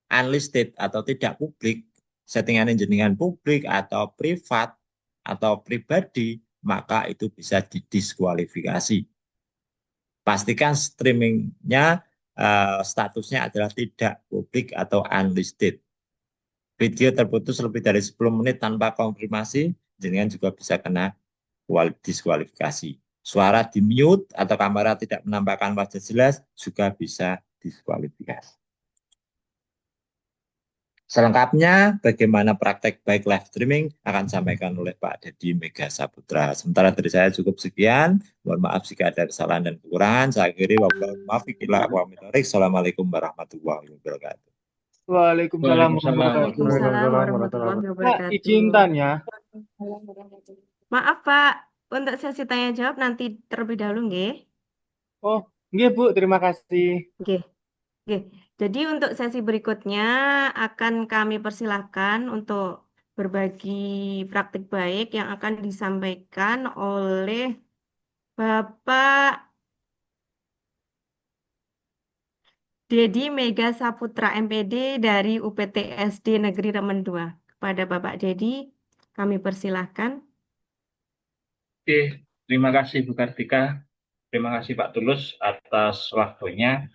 unlisted atau tidak publik, settingan jenengan publik atau privat atau pribadi, maka itu bisa didiskualifikasi. Pastikan streamingnya statusnya adalah tidak publik atau unlisted. Video terputus lebih dari 10 menit tanpa konfirmasi, jenengan juga bisa kena diskualifikasi. Suara di mute atau kamera tidak menampakkan wajah jelas juga bisa diskualifikasi. Selengkapnya, bagaimana praktek baik live streaming akan disampaikan oleh Pak Dedi Mega Saputra. Sementara dari saya cukup sekian. Mohon maaf jika ada kesalahan dan kekurangan. Saya akhiri wabillahi. Assalamualaikum warahmatullahi wabarakatuh. Waalaikumsalam Waalaikumsalam warahmatullahi Pak, wabarakatuh. izin tanya. Maaf Pak, untuk sesi tanya jawab nanti terlebih dahulu nggih. Oh, nggih Bu, terima kasih. Oke. Jadi untuk sesi berikutnya akan kami persilahkan untuk berbagi praktik baik yang akan disampaikan oleh Bapak Dedi Mega Saputra MPD dari UPTSD Negeri Remen 2. Kepada Bapak Dedi, kami persilahkan. Oke, terima kasih Bu Kartika. Terima kasih Pak Tulus atas waktunya.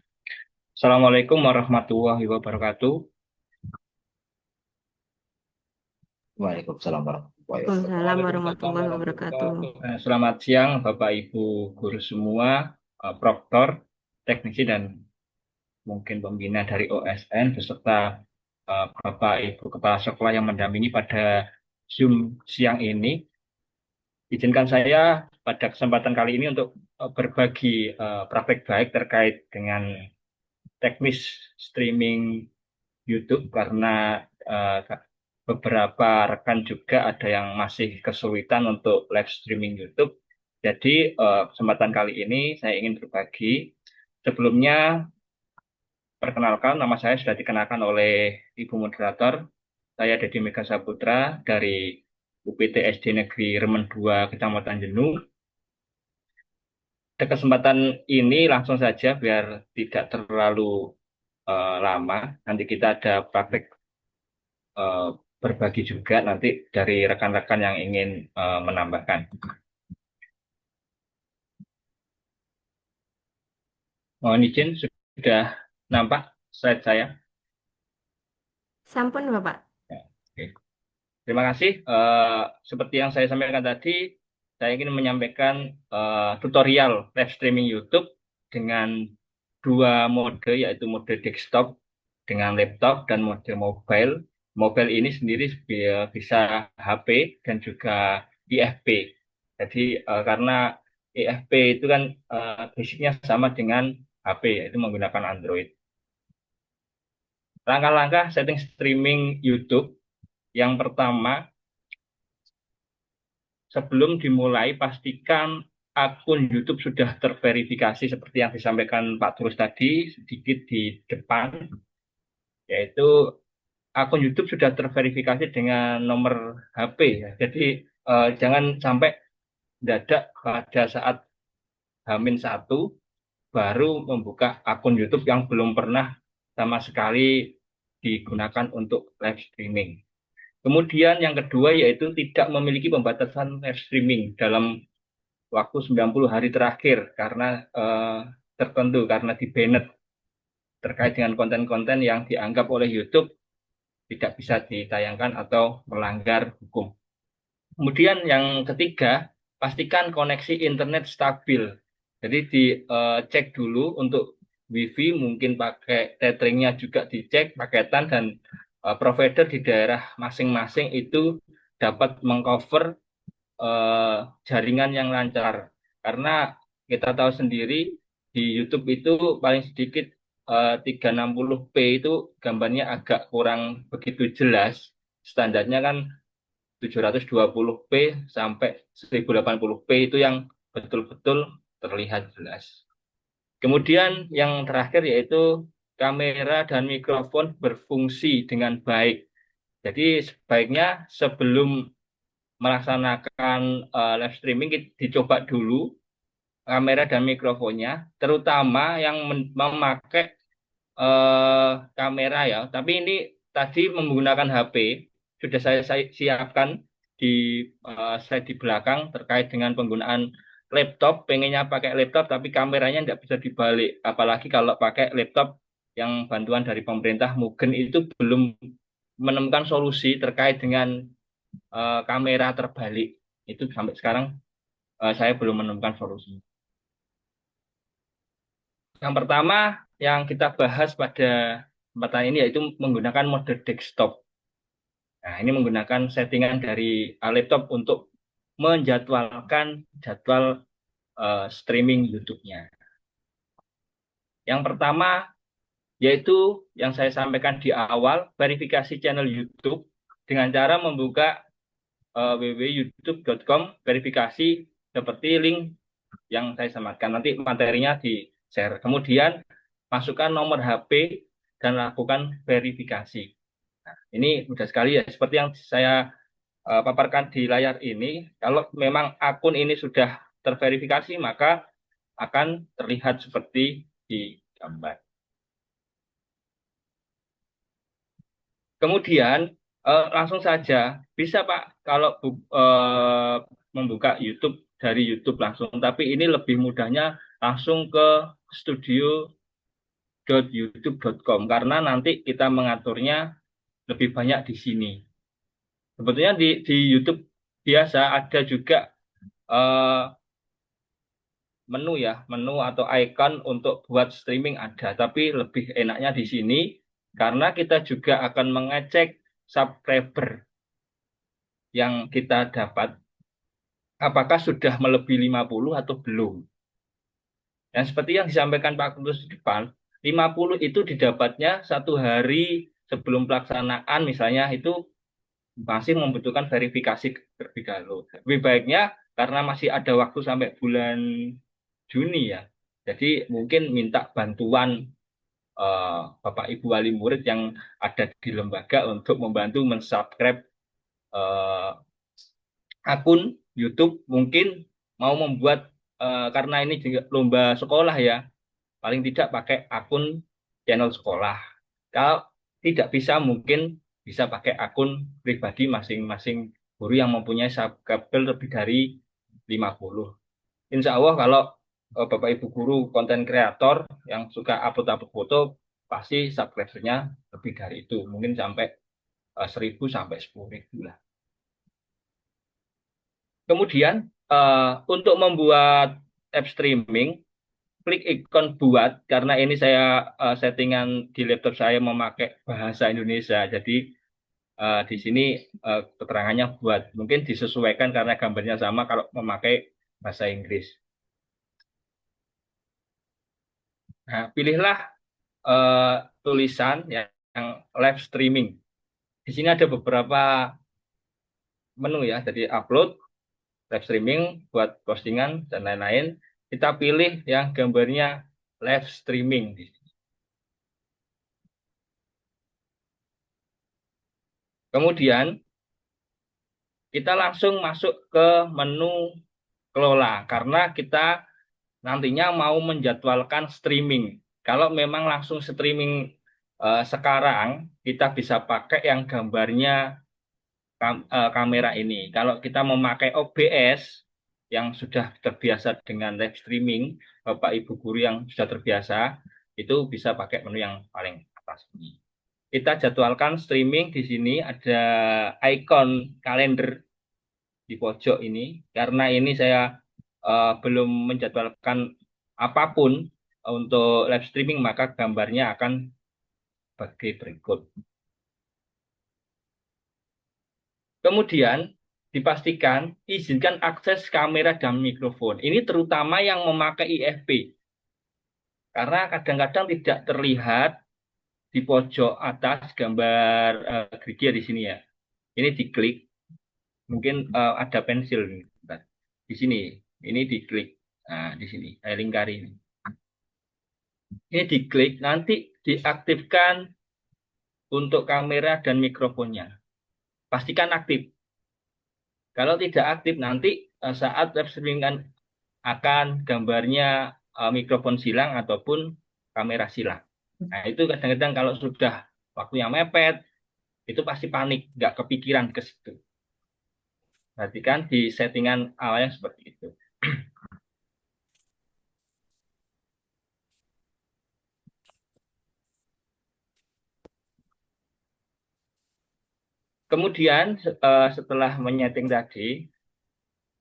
Assalamualaikum warahmatullahi wabarakatuh. Waalaikumsalam Waalaikumsalam warahmatullahi wabarakatuh. Selamat siang Bapak Ibu guru semua, proktor, teknisi dan mungkin pembina dari OSN beserta Bapak Ibu kepala sekolah yang mendampingi pada Zoom siang ini. Izinkan saya pada kesempatan kali ini untuk berbagi praktek baik terkait dengan teknis streaming YouTube karena beberapa rekan juga ada yang masih kesulitan untuk live streaming YouTube. Jadi kesempatan kali ini saya ingin berbagi. Sebelumnya perkenalkan, nama saya sudah dikenalkan oleh Ibu Moderator. Saya Dedi Mega Saputra dari UPT SD Negeri Remen 2 Kecamatan Jenuh. Pada kesempatan ini langsung saja biar tidak terlalu lama. Nanti kita ada praktek berbagi juga nanti dari rekan-rekan yang ingin menambahkan. Mohon izin, sudah nampak slide saya? Sampun, Bapak. Oke. Terima kasih. Seperti yang saya sampaikan tadi, saya ingin menyampaikan tutorial live streaming YouTube dengan dua mode, yaitu mode desktop dengan laptop dan mode mobile. Mobile ini sendiri bisa HP dan juga IFP. Jadi karena IFP itu kan basicnya sama dengan HP, yaitu menggunakan Android. Langkah-langkah setting streaming YouTube. Yang pertama, sebelum dimulai, pastikan akun YouTube sudah terverifikasi seperti yang disampaikan Pak Tulus tadi, sedikit di depan, yaitu akun YouTube sudah terverifikasi dengan nomor HP. Ya. Jadi jangan sampai mendadak pada saat H-1 baru membuka akun YouTube yang belum pernah sama sekali digunakan untuk live streaming. Kemudian yang kedua yaitu tidak memiliki pembatasan live streaming dalam waktu 90 hari terakhir karena tertentu, karena di-banned terkait dengan konten-konten yang dianggap oleh YouTube tidak bisa ditayangkan atau melanggar hukum. Kemudian yang ketiga, pastikan koneksi internet stabil. Jadi dicek dulu untuk WiFi, mungkin pakai tetheringnya juga dicek paketan, dan provider di daerah masing-masing itu dapat mengcover jaringan yang lancar. Karena kita tahu sendiri di YouTube itu paling sedikit 360p itu gambarnya agak kurang begitu jelas. Standarnya kan 720p sampai 1080p itu yang betul-betul terlihat jelas. Kemudian yang terakhir yaitu kamera dan mikrofon berfungsi dengan baik. Jadi sebaiknya sebelum melaksanakan live streaming dicoba dulu kamera dan mikrofonnya, terutama yang memakai kamera ya. Tapi ini tadi menggunakan HP, sudah saya siapkan di slide di belakang terkait dengan penggunaan laptop. Pengennya pakai laptop tapi kameranya tidak bisa dibalik, apalagi kalau pakai laptop yang bantuan dari pemerintah Mugen itu belum menemukan solusi terkait dengan kamera terbalik. Itu sampai sekarang saya belum menemukan solusi. Yang pertama yang kita bahas pada kesempatan ini yaitu menggunakan mode desktop. Nah, ini menggunakan settingan dari laptop untuk menjadwalkan jadwal streaming YouTube-nya. Yang pertama yaitu yang saya sampaikan di awal, verifikasi channel YouTube dengan cara membuka www.youtube.com, verifikasi seperti link yang saya sampaikan. Nanti materinya di-share. Kemudian masukkan nomor HP dan lakukan verifikasi. Nah, ini mudah sekali ya, seperti yang saya paparkan di layar ini. Kalau memang akun ini sudah terverifikasi, maka akan terlihat seperti di gambar. Kemudian langsung saja bisa Pak kalau membuka YouTube dari YouTube langsung, tapi ini lebih mudahnya langsung ke studio.youtube.com karena nanti kita mengaturnya lebih banyak di sini. Sebetulnya di YouTube biasa ada juga menu ya, menu atau icon untuk buat streaming ada, tapi lebih enaknya di sini. Karena kita juga akan mengecek subscriber. yang kita dapat apakah sudah melebihi 50 atau belum. Dan seperti yang disampaikan Pak Kudus di depan, 50 itu didapatnya 1 hari sebelum pelaksanaan, misalnya itu masih membutuhkan verifikasi terlebih dahulu. Lebih baiknya karena masih ada waktu sampai bulan Juni ya. Jadi mungkin minta bantuan Bapak Ibu wali murid yang ada di lembaga untuk membantu mensubscribe akun YouTube, mungkin mau membuat karena ini juga lomba sekolah ya, paling tidak pakai akun channel sekolah. Kalau tidak bisa mungkin bisa pakai akun pribadi masing-masing guru yang mempunyai subscriber lebih dari 50. Insya Allah kalau Bapak Ibu guru konten kreator yang suka upload foto pasti subscribernya lebih dari itu, mungkin sampai 1.000 sampai 10.000 lah. Kemudian untuk membuat app streaming, klik ikon buat, karena ini saya settingan di laptop saya memakai bahasa Indonesia, jadi di sini keterangannya buat, mungkin disesuaikan karena gambarnya sama kalau memakai bahasa Inggris. Nah, pilihlah tulisan yang live streaming. Di sini ada beberapa menu ya, jadi upload, live streaming, buat postingan, dan lain-lain. Kita pilih yang gambarnya live streaming. Kemudian, kita langsung masuk ke menu kelola, karena kita nantinya mau menjadwalkan streaming. Kalau memang langsung streaming sekarang, kita bisa pakai yang gambarnya kamera ini. Kalau kita memakai OBS yang sudah terbiasa dengan live streaming, Bapak Ibu guru yang sudah terbiasa, itu bisa pakai menu yang paling atas ini. Kita jadwalkan streaming, di sini ada icon kalender di pojok ini. Karena ini saya belum menjadwalkan apapun untuk live streaming, maka gambarnya akan sebagai berikut. Kemudian dipastikan izinkan akses kamera dan mikrofon. Ini terutama yang memakai IFP. Karena kadang-kadang tidak terlihat di pojok atas gambar Grigia di sini ya. Ini diklik. Mungkin ada pensil di sini. Ini diklik. Nah, di sini saya lingkari ini. Ini diklik, nanti diaktifkan untuk kamera dan mikrofonnya. Pastikan aktif. Kalau tidak aktif, nanti saat live streaming akan gambarnya mikrofon silang ataupun kamera silang. Nah, itu kadang-kadang kalau sudah waktunya mepet, itu pasti panik, nggak kepikiran ke situ. Perhatikan di settingan awalnya seperti itu. Kemudian setelah menyeting tadi,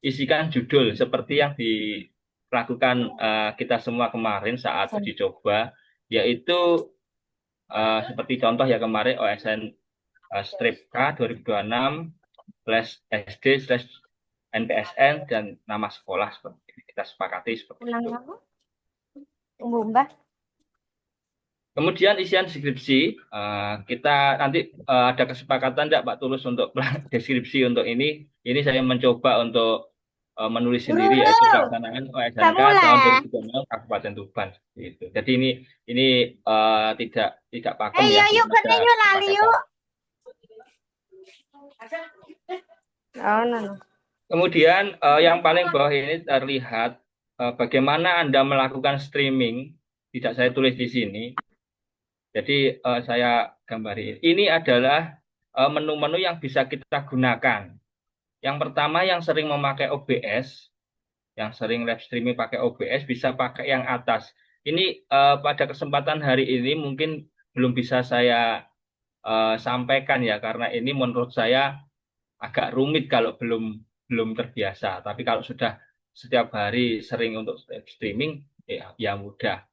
isikan judul seperti yang dilakukan kita semua kemarin saat uji coba, yaitu seperti contoh ya kemarin OSN strip K 2026/SD/NPSN dan nama sekolah seperti ini. Kita sepakati seperti itu. Tunggu, Mbak. Kemudian isian deskripsi, kita nanti ada kesepakatan tidak Pak Tulus untuk deskripsi untuk ini. Ini saya mencoba untuk menulis sendiri, yaitu pelaksanaan OSNK tahun 2026 Kabupaten Tuban. Gitu. Jadi ini tidak pakem ya. Kemudian yang paling bawah ini terlihat bagaimana Anda melakukan streaming. Tidak saya tulis di sini. Jadi saya gambari. Ini adalah menu-menu yang bisa kita gunakan. Yang pertama yang sering memakai OBS, yang sering live streaming pakai OBS bisa pakai yang atas. Ini pada kesempatan hari ini mungkin belum bisa saya sampaikan ya, karena ini menurut saya agak rumit kalau belum terbiasa. Tapi kalau sudah setiap hari sering untuk live streaming, ya mudah.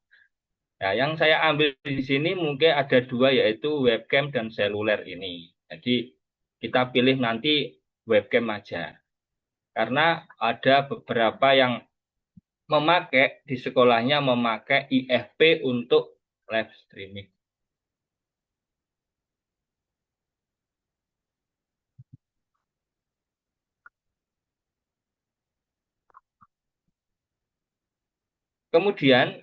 Nah, yang saya ambil di sini mungkin ada dua, yaitu webcam dan seluler ini. Jadi kita pilih nanti webcam aja. Karena ada beberapa yang memakai di sekolahnya memakai IFP untuk live streaming. Kemudian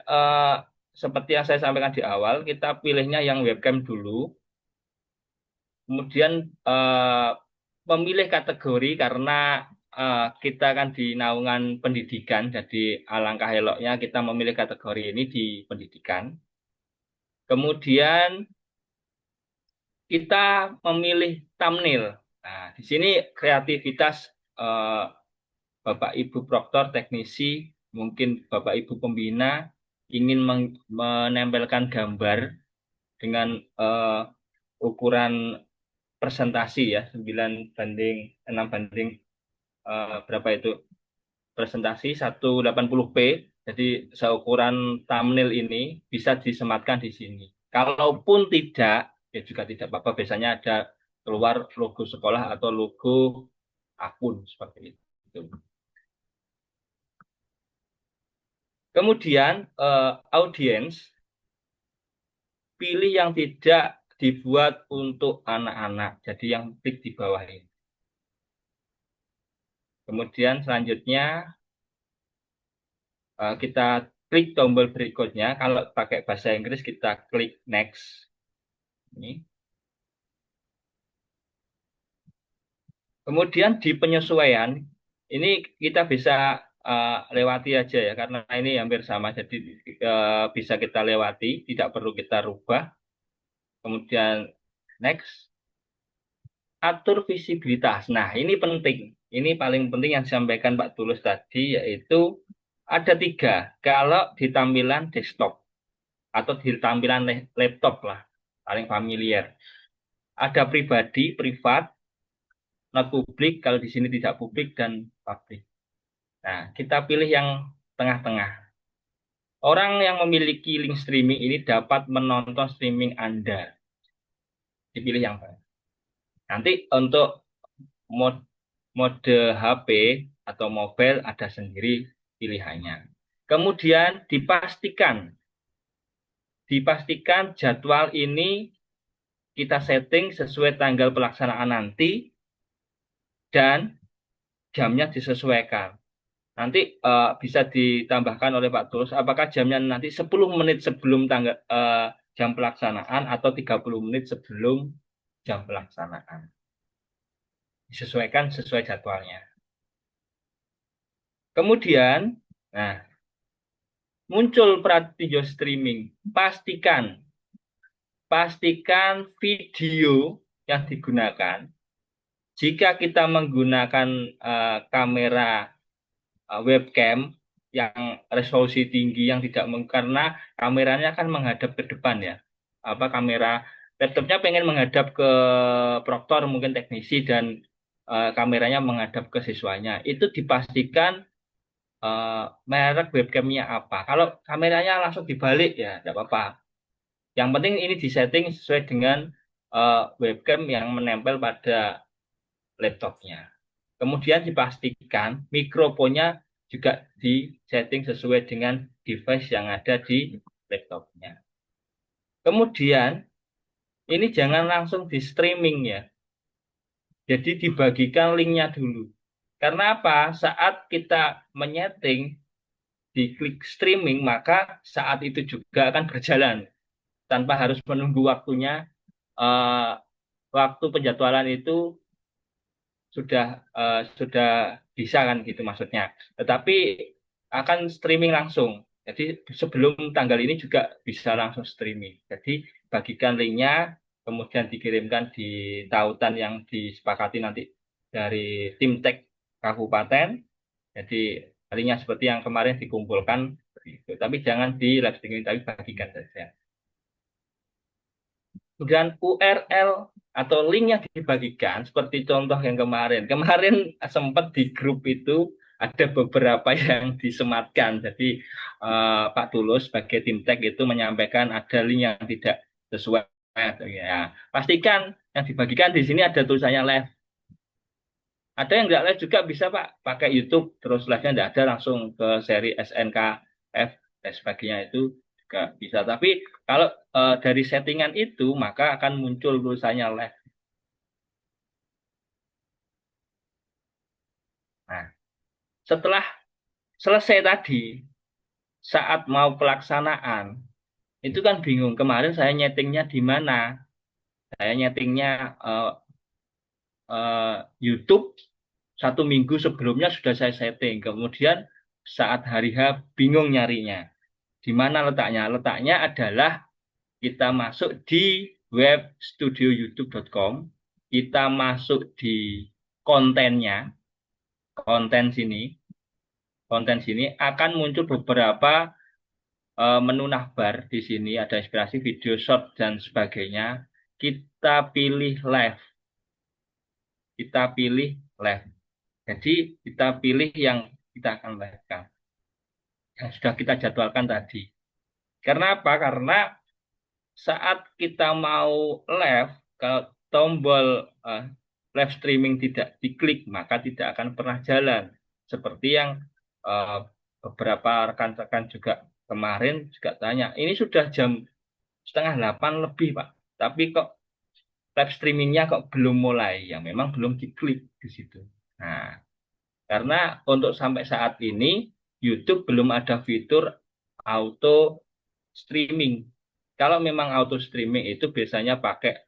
seperti yang saya sampaikan di awal, kita pilihnya yang webcam dulu. Kemudian memilih kategori karena kita kan di naungan pendidikan, jadi alangkah eloknya kita memilih kategori ini di pendidikan. Kemudian kita memilih thumbnail. Nah, di sini kreativitas Bapak Ibu Proktor, teknisi, mungkin Bapak Ibu pembina ingin menempelkan gambar dengan ukuran presentasi ya, 9:6 berapa itu presentasi 180p. Jadi seukuran thumbnail ini bisa disematkan di sini. Kalaupun tidak, ya juga tidak apa-apa. Biasanya ada keluar logo sekolah atau logo akun seperti itu. Kemudian audiens, pilih yang tidak dibuat untuk anak-anak. Jadi yang klik di bawah ini. Kemudian selanjutnya kita klik tombol berikutnya. Kalau pakai bahasa Inggris kita klik next. Ini. Kemudian di penyesuaian, ini kita bisa lewati aja ya, karena ini hampir sama. Jadi bisa kita lewati, tidak perlu kita rubah. Kemudian next. Atur visibilitas. Nah, ini penting. Ini paling penting yang disampaikan Pak Tulus tadi, yaitu ada 3. Kalau di tampilan desktop atau di tampilan laptop lah, paling familiar. Ada pribadi, privat, not publik, kalau di sini tidak publik, dan publik. Nah, kita pilih yang tengah-tengah. Orang yang memiliki link streaming ini dapat menonton streaming Anda. Dipilih yang mana? Nanti untuk mode HP atau mobile ada sendiri pilihannya. Kemudian dipastikan jadwal ini kita setting sesuai tanggal pelaksanaan nanti dan jamnya disesuaikan. Nanti bisa ditambahkan oleh Pak Tulus apakah jamnya nanti 10 menit sebelum jam pelaksanaan atau 30 menit sebelum jam pelaksanaan. Disesuaikan sesuai jadwalnya. Kemudian, muncul video streaming. Pastikan video yang digunakan. Jika kita menggunakan kamera webcam yang resolusi tinggi yang tidak karena kameranya kan menghadap ke depan ya. Kamera laptopnya pengen menghadap ke proktor mungkin teknisi dan kameranya menghadap ke siswanya. Itu dipastikan merek webcamnya apa. Kalau kameranya langsung dibalik ya tidak apa-apa. Yang penting ini disetting sesuai dengan webcam yang menempel pada laptopnya. Kemudian dipastikan mikrofonnya juga disetting sesuai dengan device yang ada di laptopnya. Kemudian ini jangan langsung di streaming ya. Jadi dibagikan linknya dulu. Karena apa? Saat kita menyeting di klik streaming, maka saat itu juga akan berjalan. Tanpa harus menunggu waktunya. Waktu penjadwalan itu sudah bisa kan gitu maksudnya. Tetapi akan streaming langsung. Jadi sebelum tanggal ini juga bisa langsung streaming. Jadi bagikan linknya, kemudian dikirimkan di tautan yang disepakati nanti dari tim tech kabupaten. Jadi linknya seperti yang kemarin dikumpulkan. Tapi jangan di live streaming, tapi bagikan saja. Kemudian URL atau link yang dibagikan seperti contoh yang kemarin sempat di grup itu ada beberapa yang disematkan. Jadi Pak Tulus sebagai tim tech itu menyampaikan ada link yang tidak sesuai. Ya, pastikan yang dibagikan di sini ada tulisannya live. Ada yang nggak live juga bisa Pak, pakai YouTube terus live-nya nggak ada langsung ke seri SNKF dan sebagainya itu juga bisa. Tapi kalau dari settingan itu maka akan muncul tulisannya live. Nah, setelah selesai tadi, saat mau pelaksanaan, itu kan bingung. Kemarin saya nyetingnya di mana? Saya nyetingnya YouTube 1 minggu sebelumnya sudah saya setting. Kemudian saat hari H bingung nyarinya. Di mana letaknya? Letaknya adalah kita masuk di web studioyoutube.com. Kita masuk di kontennya, konten sini akan muncul beberapa menu navbar di sini, ada inspirasi video short dan sebagainya. Kita pilih live. Jadi kita pilih yang kita akan live-kan, yang sudah kita jadwalkan tadi. Karena apa? Karena saat kita mau live, kalau tombol live streaming tidak diklik, maka tidak akan pernah jalan. Seperti yang beberapa rekan-rekan juga kemarin juga tanya, ini sudah jam 7:30 lebih Pak, tapi kok live streamingnya kok belum mulai? Ya memang belum diklik di situ. Nah, karena untuk sampai saat ini YouTube belum ada fitur auto streaming. Kalau memang auto streaming itu biasanya pakai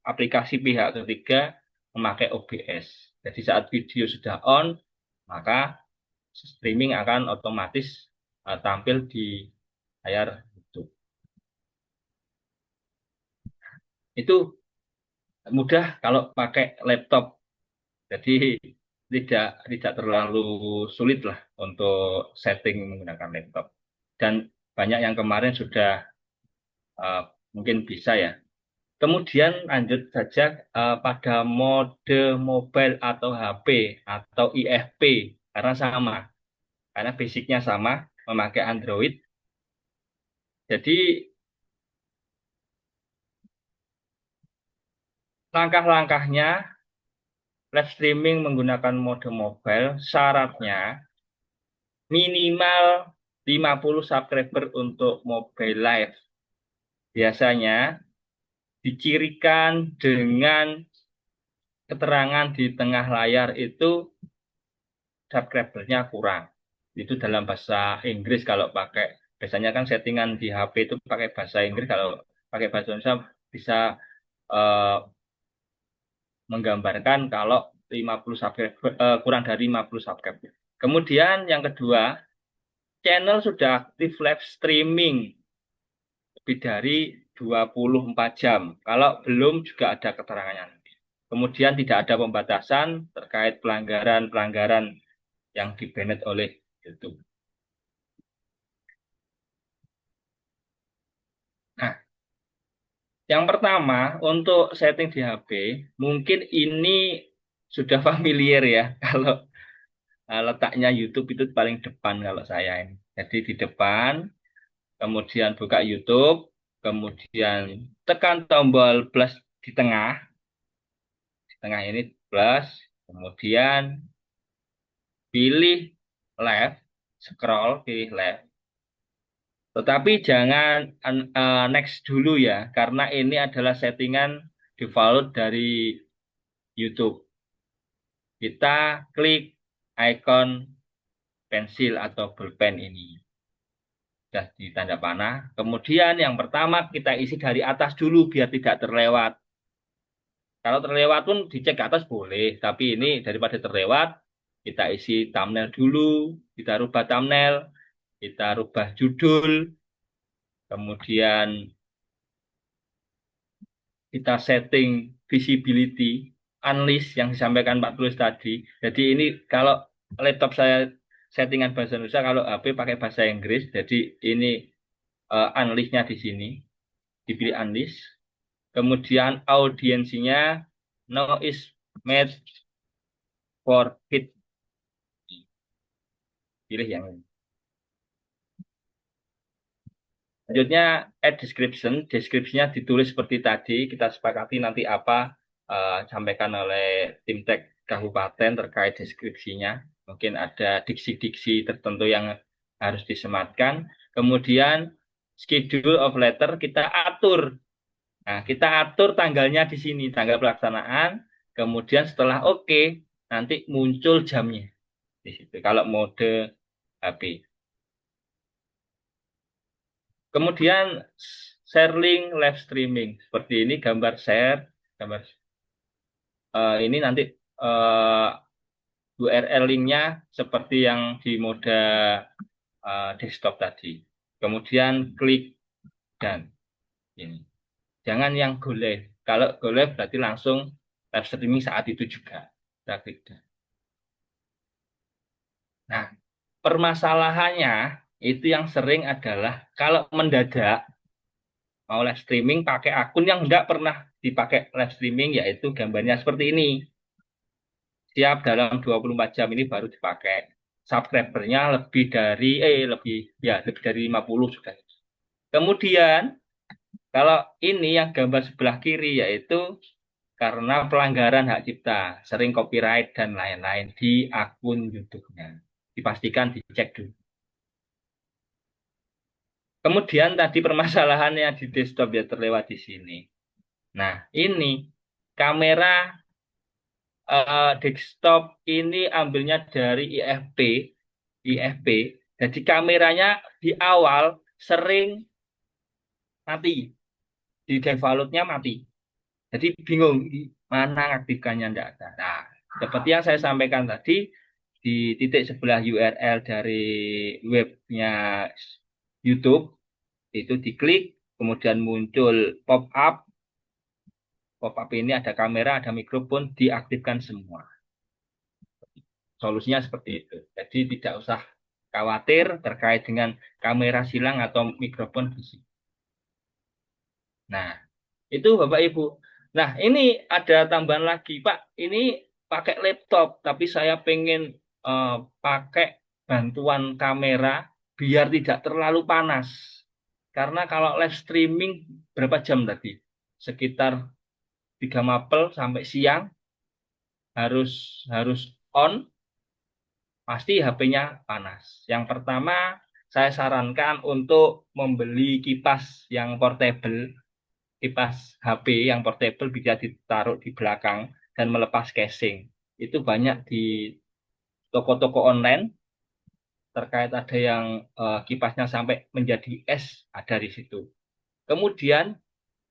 aplikasi pihak ketiga memakai OBS. Jadi saat video sudah on, maka streaming akan otomatis tampil di layar YouTube. Itu mudah kalau pakai laptop. Jadi tidak terlalu sulit lah untuk setting menggunakan laptop. Dan banyak yang kemarin sudah mungkin bisa ya. Kemudian lanjut saja pada mode mobile atau HP atau IFP karena sama, karena basicnya sama, memakai Android. Jadi langkah-langkahnya live streaming menggunakan mode mobile, syaratnya minimal 50 subscriber untuk mobile live. Biasanya dicirikan dengan keterangan di tengah layar itu subscribernya kurang. Itu dalam bahasa Inggris kalau pakai, biasanya kan settingan di HP itu pakai bahasa Inggris, kalau pakai bahasa Indonesia bisa menggambarkan kalau 50 subscriber, kurang dari 50 subscriber. Kemudian yang kedua, channel sudah aktif live streaming lebih dari 24 jam. Kalau belum juga ada keterangannya. Kemudian tidak ada pembatasan terkait pelanggaran-pelanggaran yang di-banned oleh YouTube. Nah, yang pertama untuk setting di HP, mungkin ini sudah familiar ya kalau letaknya YouTube itu paling depan kalau saya ini. Jadi di depan, kemudian buka YouTube, kemudian tekan tombol plus di tengah ini plus, kemudian pilih live, scroll, pilih live. Tetapi jangan next dulu ya, karena ini adalah settingan default dari YouTube. Kita klik icon pensil atau pulpen ini. Sudah di tanda panah. Kemudian yang pertama kita isi dari atas dulu biar tidak terlewat. Kalau terlewat pun dicek ke atas boleh, tapi ini daripada terlewat, kita isi thumbnail dulu, kita rubah thumbnail, kita rubah judul, kemudian kita setting visibility, unlist yang disampaikan Pak Tulus tadi. Jadi ini kalau laptop saya settingan bahasa Indonesia, kalau HP pakai bahasa Inggris, jadi ini unlistnya di sini, dipilih unlist. Kemudian audiensinya no is made for kids. Pilih yang ini. Selanjutnya add description. Deskripsinya ditulis seperti tadi. Kita sepakati nanti apa sampaikan oleh tim tech kabupaten terkait deskripsinya. Mungkin ada diksi-diksi tertentu yang harus disematkan. Kemudian schedule of letter kita atur. Nah, kita atur tanggalnya di sini, tanggal pelaksanaan. Kemudian setelah oke, nanti muncul jamnya di situ. Kalau mode HP. Kemudian share link live streaming. Seperti ini gambar share, gambar ini nanti URL linknya seperti yang di mode desktop tadi. Kemudian klik dan ini. Jangan yang go live. Kalau go live berarti langsung live streaming saat itu juga. Kita klik dan. Nah, permasalahannya itu yang sering adalah kalau mendadak mau live streaming pakai akun yang tidak pernah dipakai live streaming, yaitu gambarnya seperti ini. Siap dalam 24 jam ini baru dipakai. Subscribernya lebih dari 50 sudah. Kemudian kalau ini yang gambar sebelah kiri, yaitu karena pelanggaran hak cipta, sering copyright dan lain-lain di akun YouTube-nya. Dipastikan dicek dulu. Kemudian tadi permasalahannya di desktop ya terlewat di sini. Nah, ini kamera desktop ini ambilnya dari IFP. Jadi kameranya di awal sering mati, di defaultnya mati. Jadi bingung mana aktifkannya enggak ada. Nah, seperti yang saya sampaikan tadi, di titik sebelah URL dari webnya YouTube itu diklik, kemudian muncul pop-up. Pop-up ini ada kamera, ada mikrofon, diaktifkan semua. Solusinya seperti itu. Jadi tidak usah khawatir terkait dengan kamera silang atau mikrofon fisik. Nah, itu Bapak Ibu. Nah, ini ada tambahan lagi, Pak. Ini pakai laptop, tapi saya pengen pakai bantuan kamera biar tidak terlalu panas. Karena kalau live streaming berapa jam tadi? Sekitar 3 mapel sampai siang harus on, pasti HP-nya panas. Yang pertama, saya sarankan untuk membeli kipas yang portable, kipas HP yang portable bisa ditaruh di belakang dan melepas casing. Itu banyak di toko-toko online, terkait ada yang kipasnya sampai menjadi es, ada di situ. Kemudian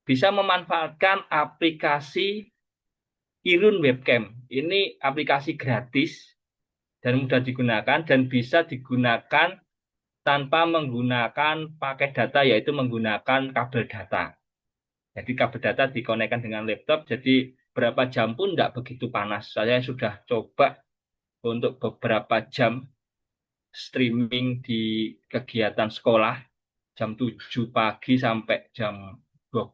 bisa memanfaatkan aplikasi Irun Webcam. Ini aplikasi gratis dan mudah digunakan dan bisa digunakan tanpa menggunakan paket data, yaitu menggunakan kabel data. Jadi kabel data dikonekkan dengan laptop, jadi berapa jam pun tidak begitu panas. Saya sudah coba untuk beberapa jam streaming di kegiatan sekolah, jam 7 pagi sampai jam 12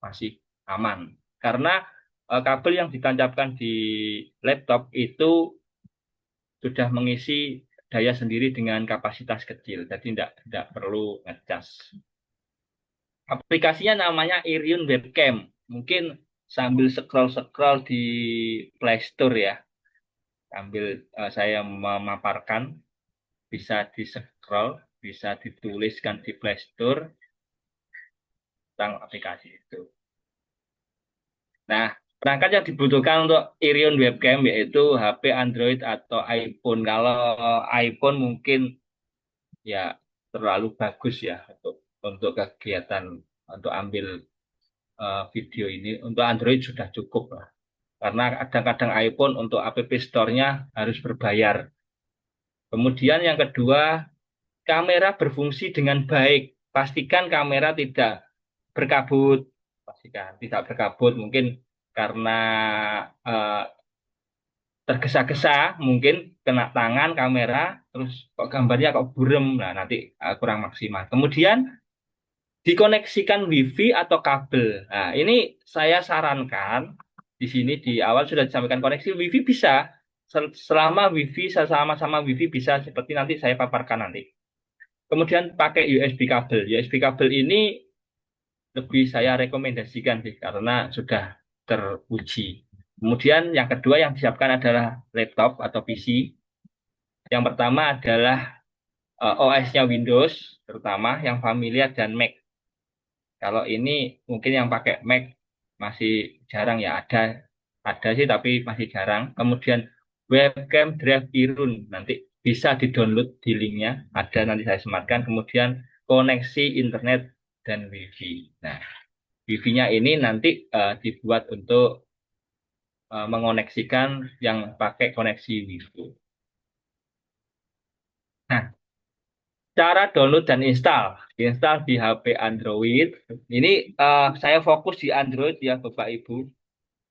masih aman. Karena kabel yang ditancapkan di laptop itu sudah mengisi daya sendiri dengan kapasitas kecil, jadi tidak perlu ngecas. Aplikasinya namanya Irion Webcam. Mungkin sambil scroll di Play Store ya, sambil saya memaparkan, bisa di-scroll, bisa dituliskan di Play Store tentang aplikasi itu. Nah, perangkat yang dibutuhkan untuk Irion Webcam yaitu HP Android atau iPhone. Kalau iPhone mungkin ya terlalu bagus ya untuk kegiatan, untuk ambil video ini. Untuk Android sudah cukup lah. Karena kadang-kadang iPhone untuk App Store-nya harus berbayar. Kemudian yang kedua, kamera berfungsi dengan baik. Pastikan kamera tidak berkabut. Pastikan tidak berkabut, mungkin karena tergesa-gesa, mungkin kena tangan kamera, terus kok gambarnya kok burem, nah nanti kurang maksimal. Kemudian dikoneksikan WiFi atau kabel. Nah, ini saya sarankan di sini di awal sudah disampaikan koneksi WiFi bisa, selama WiFi sama-sama WiFi bisa seperti nanti saya paparkan nanti. Kemudian pakai USB kabel. USB kabel ini lebih saya rekomendasikan sih karena sudah teruji. Kemudian yang kedua yang disiapkan adalah laptop atau PC. Yang pertama adalah OS-nya Windows, terutama yang familiar dan Mac. Kalau ini mungkin yang pakai Mac masih jarang ya, ada sih tapi masih jarang. Kemudian webcam drive Irun nanti bisa di-download di linknya, ada nanti saya sematkan. Kemudian koneksi internet dan WiFi. Nah, WiFi-nya ini nanti dibuat untuk mengoneksikan yang pakai koneksi WiFi. Nah, cara download dan install di HP Android. Ini saya fokus di Android ya Bapak Ibu.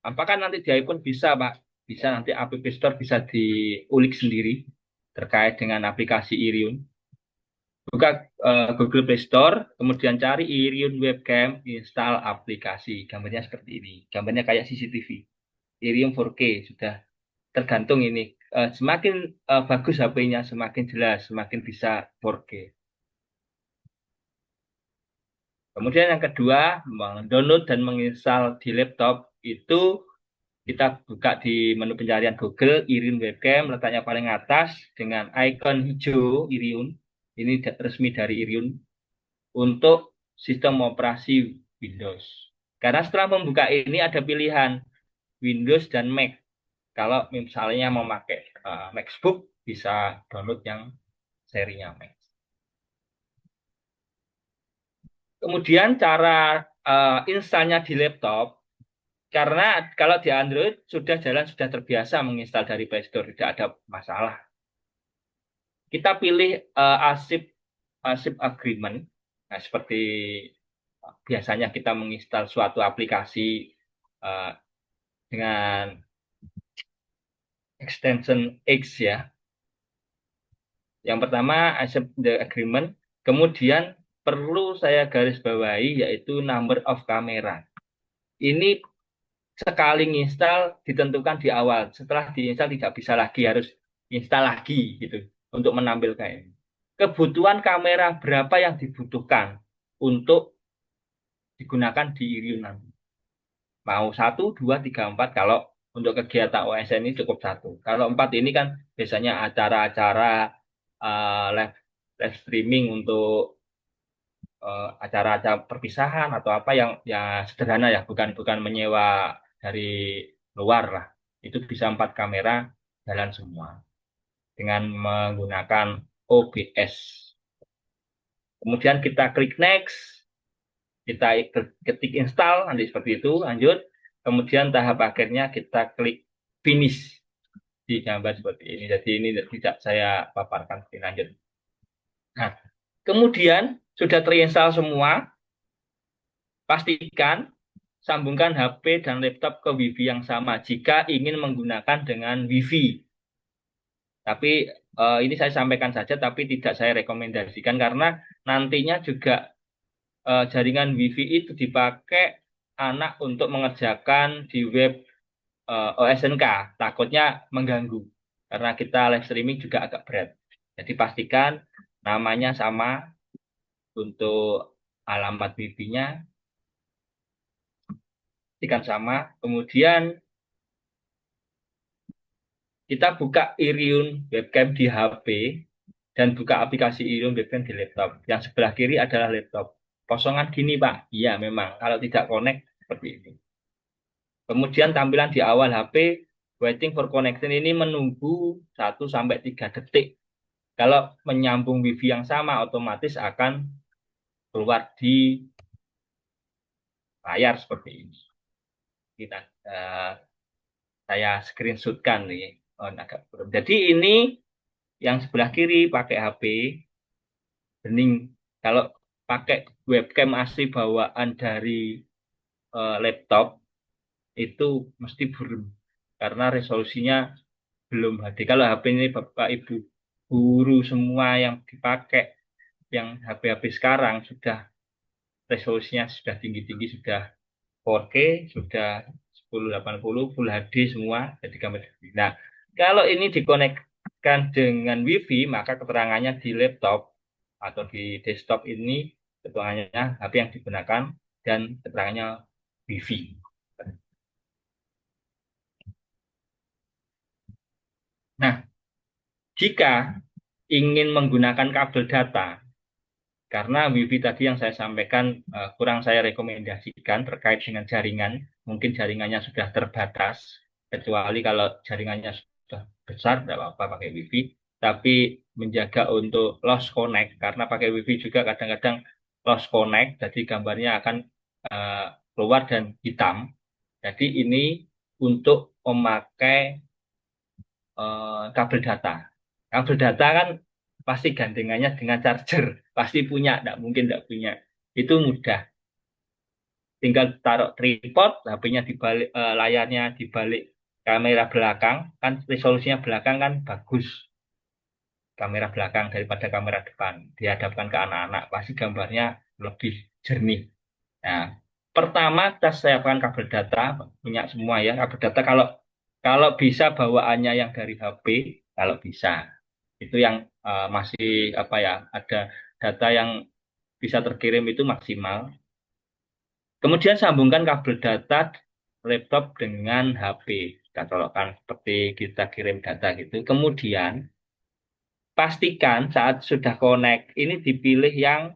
Apakah nanti di iPhone bisa Pak? Bisa, nanti App Store bisa diulik sendiri terkait dengan aplikasi Iriun. Buka Google Play Store, kemudian cari Iriun Webcam, install aplikasi. Gambarnya seperti ini. Gambarnya kayak CCTV. Iriun 4K sudah tergantung ini. Semakin bagus HP-nya, semakin jelas, semakin bisa 4K. Kemudian yang kedua, mendownload dan menginstal di laptop itu kita buka di menu pencarian Google, Iriun Webcam, letaknya paling atas dengan icon hijau Iriun. Ini resmi dari Iriun untuk sistem operasi Windows. Karena setelah membuka ini ada pilihan Windows dan Mac. Kalau misalnya mau pakai MacBook, bisa download yang serinya Mac. Kemudian cara installnya di laptop, karena kalau di Android sudah terbiasa menginstal dari Play Store, tidak ada masalah. Kita pilih ASIP agreement. Nah, seperti biasanya kita menginstal suatu aplikasi dengan extension X ya. Yang pertama accept the agreement, kemudian perlu saya garis bawahi yaitu number of camera. Ini sekali install ditentukan di awal. Setelah diinstal tidak bisa lagi, harus install lagi gitu untuk menampilkan ini. Kebutuhan kamera berapa yang dibutuhkan untuk digunakan di Iriun nanti? Mau 1, 2, 3, 4. Kalau untuk kegiatan OSN ini cukup 1. Kalau 4 ini kan biasanya acara-acara live streaming untuk acara-acara perpisahan atau apa yang sederhana ya, bukan menyewa dari luar lah. Itu bisa 4 kamera jalan semua dengan menggunakan OBS. Kemudian kita klik next, kita ketik install, nanti seperti itu, lanjut. Kemudian tahap akhirnya kita klik finish di gambar seperti ini. Jadi ini tidak saya paparkan lebih lanjut. Nah, kemudian sudah terinstall semua, pastikan sambungkan HP dan laptop ke WiFi yang sama jika ingin menggunakan dengan WiFi. Tapi ini saya sampaikan saja, tapi tidak saya rekomendasikan karena nantinya juga jaringan WiFi itu dipakai anak untuk mengerjakan di web OSNK. Takutnya mengganggu karena kita live streaming juga agak berat. Jadi pastikan namanya sama untuk alamat WiFi-nya pastikan sama. Kemudian kita buka Iriun Webcam di HP dan buka aplikasi Iriun Webcam di laptop. Yang sebelah kiri adalah laptop. Kosongan gini, Pak. Iya, memang. Kalau tidak connect, seperti ini. Kemudian tampilan di awal HP, waiting for connection ini menunggu 1-3 detik. Kalau menyambung WiFi yang sama, otomatis akan keluar di layar seperti ini. Kita saya screenshotkan nih. Jadi ini yang sebelah kiri pakai HP bening. Kalau pakai webcam asli bawaan dari laptop itu mesti burem karena resolusinya belum HD. Kalau HP ini Bapak Ibu guru semua yang dipakai, yang HP-HP sekarang sudah resolusinya sudah tinggi-tinggi, sudah 4K, sudah 1080 Full HD semua, jadi gambar. Nah, kalau ini dikonekkan dengan WiFi, maka keterangannya di laptop atau di desktop ini keterangannya HP yang digunakan dan keterangannya WiFi. Nah, jika ingin menggunakan kabel data, karena WiFi tadi yang saya sampaikan kurang saya rekomendasikan terkait dengan jaringan, mungkin jaringannya sudah terbatas, kecuali kalau jaringannya sudah besar, tidak apa-apa pakai WiFi, tapi menjaga untuk lost connect, karena pakai WiFi juga kadang-kadang lost connect, jadi gambarnya akan keluar dan hitam. Jadi ini untuk memakai kabel data. Kabel data kan pasti gandengannya dengan charger, pasti punya, tidak mungkin tidak punya. Itu mudah. Tinggal taruh tripod, HP-nya dibalik, layarnya dibalik kamera belakang, kan resolusinya belakang kan bagus. Kamera belakang daripada kamera depan. Dihadapkan ke anak-anak, pasti gambarnya lebih jernih. Nah, pertama kita siapkan kabel data, punya semua ya. Kabel data kalau bisa bawaannya yang dari HP, kalau bisa. Itu yang masih apa ya, ada data yang bisa terkirim itu maksimal. Kemudian sambungkan kabel data laptop dengan HP. Kita colokkan seperti kita kirim data gitu. Kemudian pastikan saat sudah connect, ini dipilih yang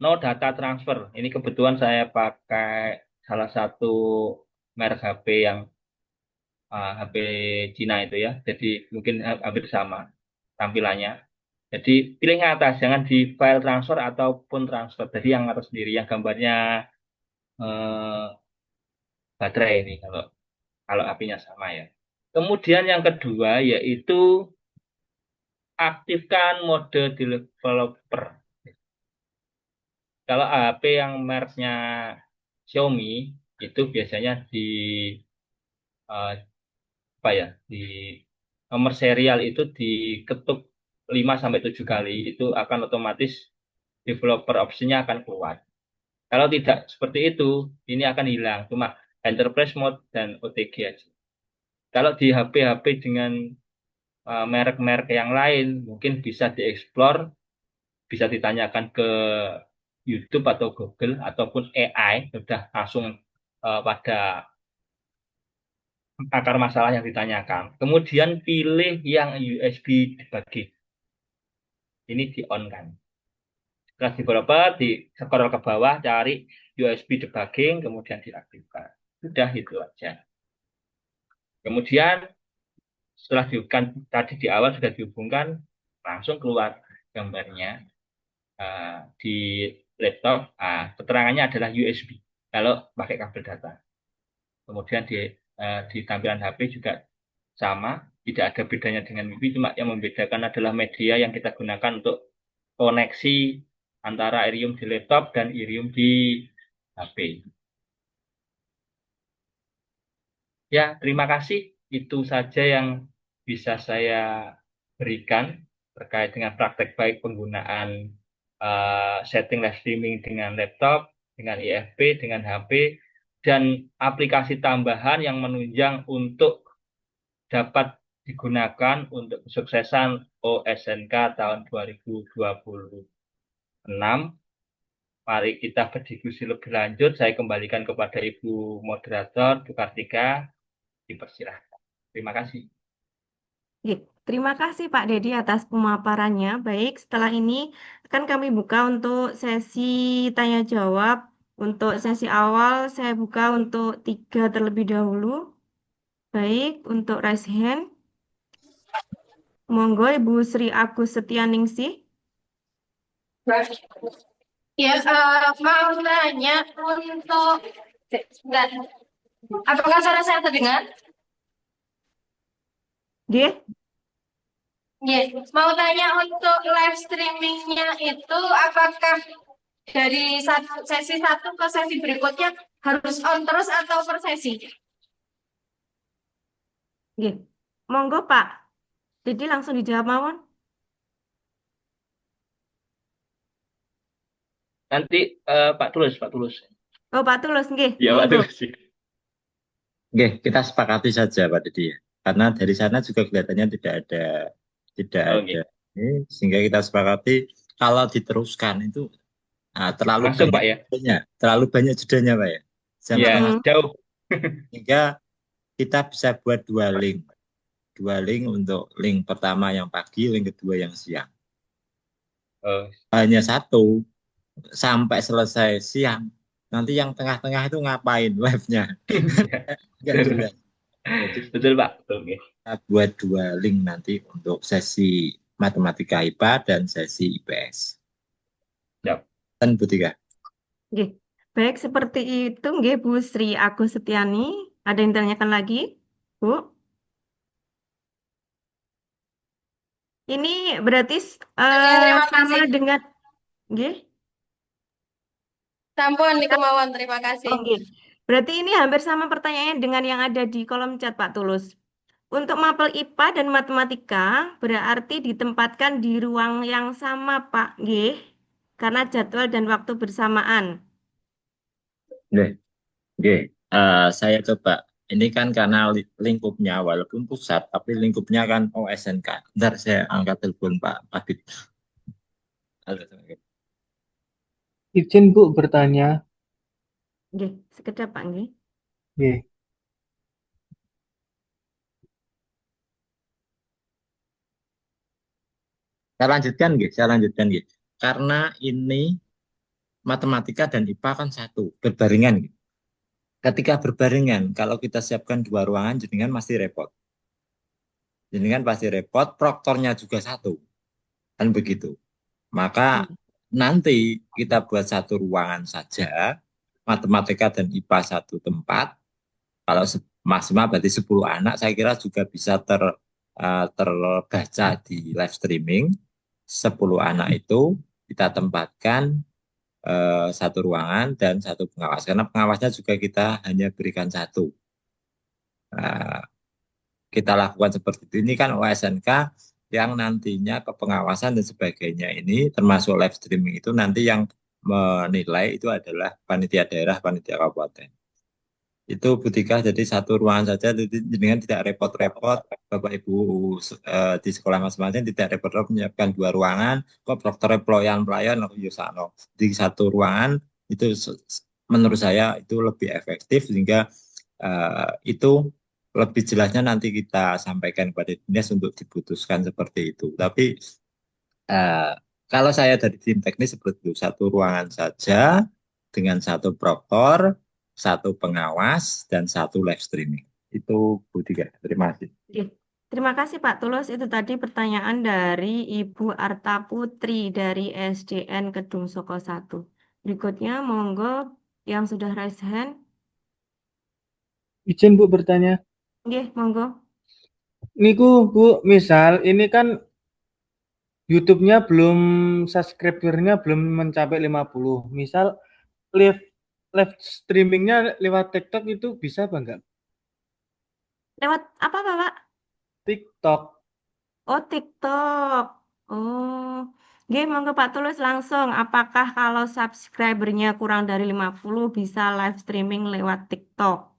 no data transfer. Ini kebetulan saya pakai salah satu merek HP yang HP Cina itu ya. Jadi mungkin hampir sama tampilannya. Jadi pilih yang atas, jangan di file transfer ataupun transfer. Jadi yang atas sendiri, yang gambarnya eh, baterai ini kalau apinya sama ya. Kemudian yang kedua yaitu aktifkan mode developer. Kalau HP yang mereknya Xiaomi itu biasanya di apa ya, di nomor serial itu diketuk 5 sampai 7 kali, itu akan otomatis developer option-nya akan keluar. Kalau tidak seperti itu, ini akan hilang, cuma enterprise mode dan OTG aja. Kalau di HP-HP dengan merek-merek yang lain, mungkin bisa dieksplor, bisa ditanyakan ke YouTube atau Google ataupun AI, sudah langsung pada akar masalah yang ditanyakan. Kemudian pilih yang USB debugger. Ini di-on kan. Setelah developer, di scroll ke bawah, cari USB debugging, kemudian diaktifkan. Sudah itu aja. Kemudian setelah dihubungkan, tadi di awal sudah dihubungkan, langsung keluar gambarnya di laptop. Keterangannya adalah USB kalau pakai kabel data. Kemudian di tampilan HP juga sama, tidak ada bedanya dengan WiFi, cuma yang membedakan adalah media yang kita gunakan untuk koneksi antara Iridium di laptop dan Iridium di HP. Ya, terima kasih. Itu saja yang bisa saya berikan terkait dengan praktek baik penggunaan setting live streaming dengan laptop, dengan IFP, dengan HP, dan aplikasi tambahan yang menunjang untuk dapat digunakan untuk kesuksesan OSNK tahun 2026. Mari kita berdiskusi lebih lanjut. Saya kembalikan kepada Ibu Moderator, Bu Kartika. Dipersilahkan. Terima kasih. Terima kasih Pak Dedi atas pemaparannya. Baik, setelah ini akan kami buka untuk sesi tanya jawab. Untuk sesi awal saya buka untuk 3 terlebih dahulu. Baik, untuk raise hand. Monggo Ibu Sri Agus Setianingsih. Ya, mau nanya untuk sebentar. Apakah suara saya terdengar? Nggih. Mau tanya untuk live streamingnya itu apakah dari sesi satu ke sesi berikutnya harus on terus atau per sesi? Nggih. Monggo Pak. Jadi langsung dijawab mawon. Nanti Pak Tulus. Oh, Pak Tulus nggih. Ya, Pak Monggo. Tulus. Oke, kita sepakati saja Pak Didi ya. Karena dari sana juga kelihatannya tidak ada sehingga kita sepakati kalau diteruskan itu terlalu Langsung, banyak Pak, ya? terlalu banyak jedanya Pak ya. Ya, jauh. Sehingga kita bisa buat 2 link. dua link untuk link pertama yang pagi, link kedua yang siang. Eh, Hanya satu sampai selesai siang. Nanti yang tengah-tengah itu ngapain live-nya? Nggak betul, jelas. Jadi betul Pak, betul. Oke. kita buat dua link nanti untuk sesi matematika IPA dan sesi IPS. Siap. Dan Bu Tika. Nggih. Baik, seperti itu nggih Bu Sri Agus Setiani. Ada yang ditanyakan lagi, Bu? Ini berarti Terima sama kasih. dengan nggih. Sampun niku mawon, terima kasih. Nggih. Berarti ini hampir sama pertanyaannya dengan yang ada di kolom chat Pak Tulus. Untuk mapel IPA dan matematika berarti ditempatkan di ruang yang sama Pak, nggih. Karena jadwal dan waktu bersamaan. Nggih. Nggih. Saya coba. Ini kan karena lingkupnya walaupun pusat, tapi lingkupnya kan OSNK. Bentar saya angkat telepon Pak Kabit. Halo, Assalamualaikum. Izin Bu bertanya. Nggih, sekedap Pak, nggih. Nggih. Saya lanjutkan nggih. Karena ini matematika dan IPA kan satu, berbarengan gitu. Ketika berbarengan, kalau kita siapkan dua ruangan, jenengan pasti repot. Jenengan pasti repot, proktornya juga satu. Kan begitu. Maka nanti kita buat satu ruangan saja, matematika dan IPA satu tempat. Kalau maksimal berarti 10 anak, saya kira juga bisa terbaca di live streaming. 10 anak itu kita tempatkan satu ruangan dan satu pengawas. Karena pengawasnya juga kita hanya berikan satu. Kita lakukan seperti itu. Ini kan OSNK yang nantinya ke pengawasan dan sebagainya ini termasuk live streaming itu nanti yang menilai itu adalah panitia daerah, panitia kabupaten. Itu Bu Tika, jadi satu ruangan saja, jadi dengan tidak repot-repot, Bapak Ibu di sekolah masing-masing tidak repot-repot menyiapkan dua ruangan, kok proktornya pelayan Yusano. Di satu ruangan itu menurut saya itu lebih efektif sehingga itu lebih jelasnya nanti kita sampaikan kepada dinas untuk diputuskan seperti itu. Tapi kalau saya dari tim teknis seperti itu, satu ruangan saja dengan satu proktor, satu pengawas, dan satu live streaming. Itu Bu Tika. Terima kasih. Terima kasih Pak Tulus. Itu tadi pertanyaan dari Ibu Arta Putri dari SDN Kedung Soko 1. Berikutnya, monggo yang sudah raise hand. Izin Bu bertanya. Nggih, monggo. Niku Bu, misal ini kan YouTube-nya belum, subscribernya belum mencapai 50. Misal live streamingnya lewat TikTok itu bisa apa enggak? Lewat apa Pak? TikTok. Oh, TikTok. Oh, nggih, monggo Pak Tulus langsung. Apakah kalau subscribernya kurang dari 50 bisa live streaming lewat TikTok?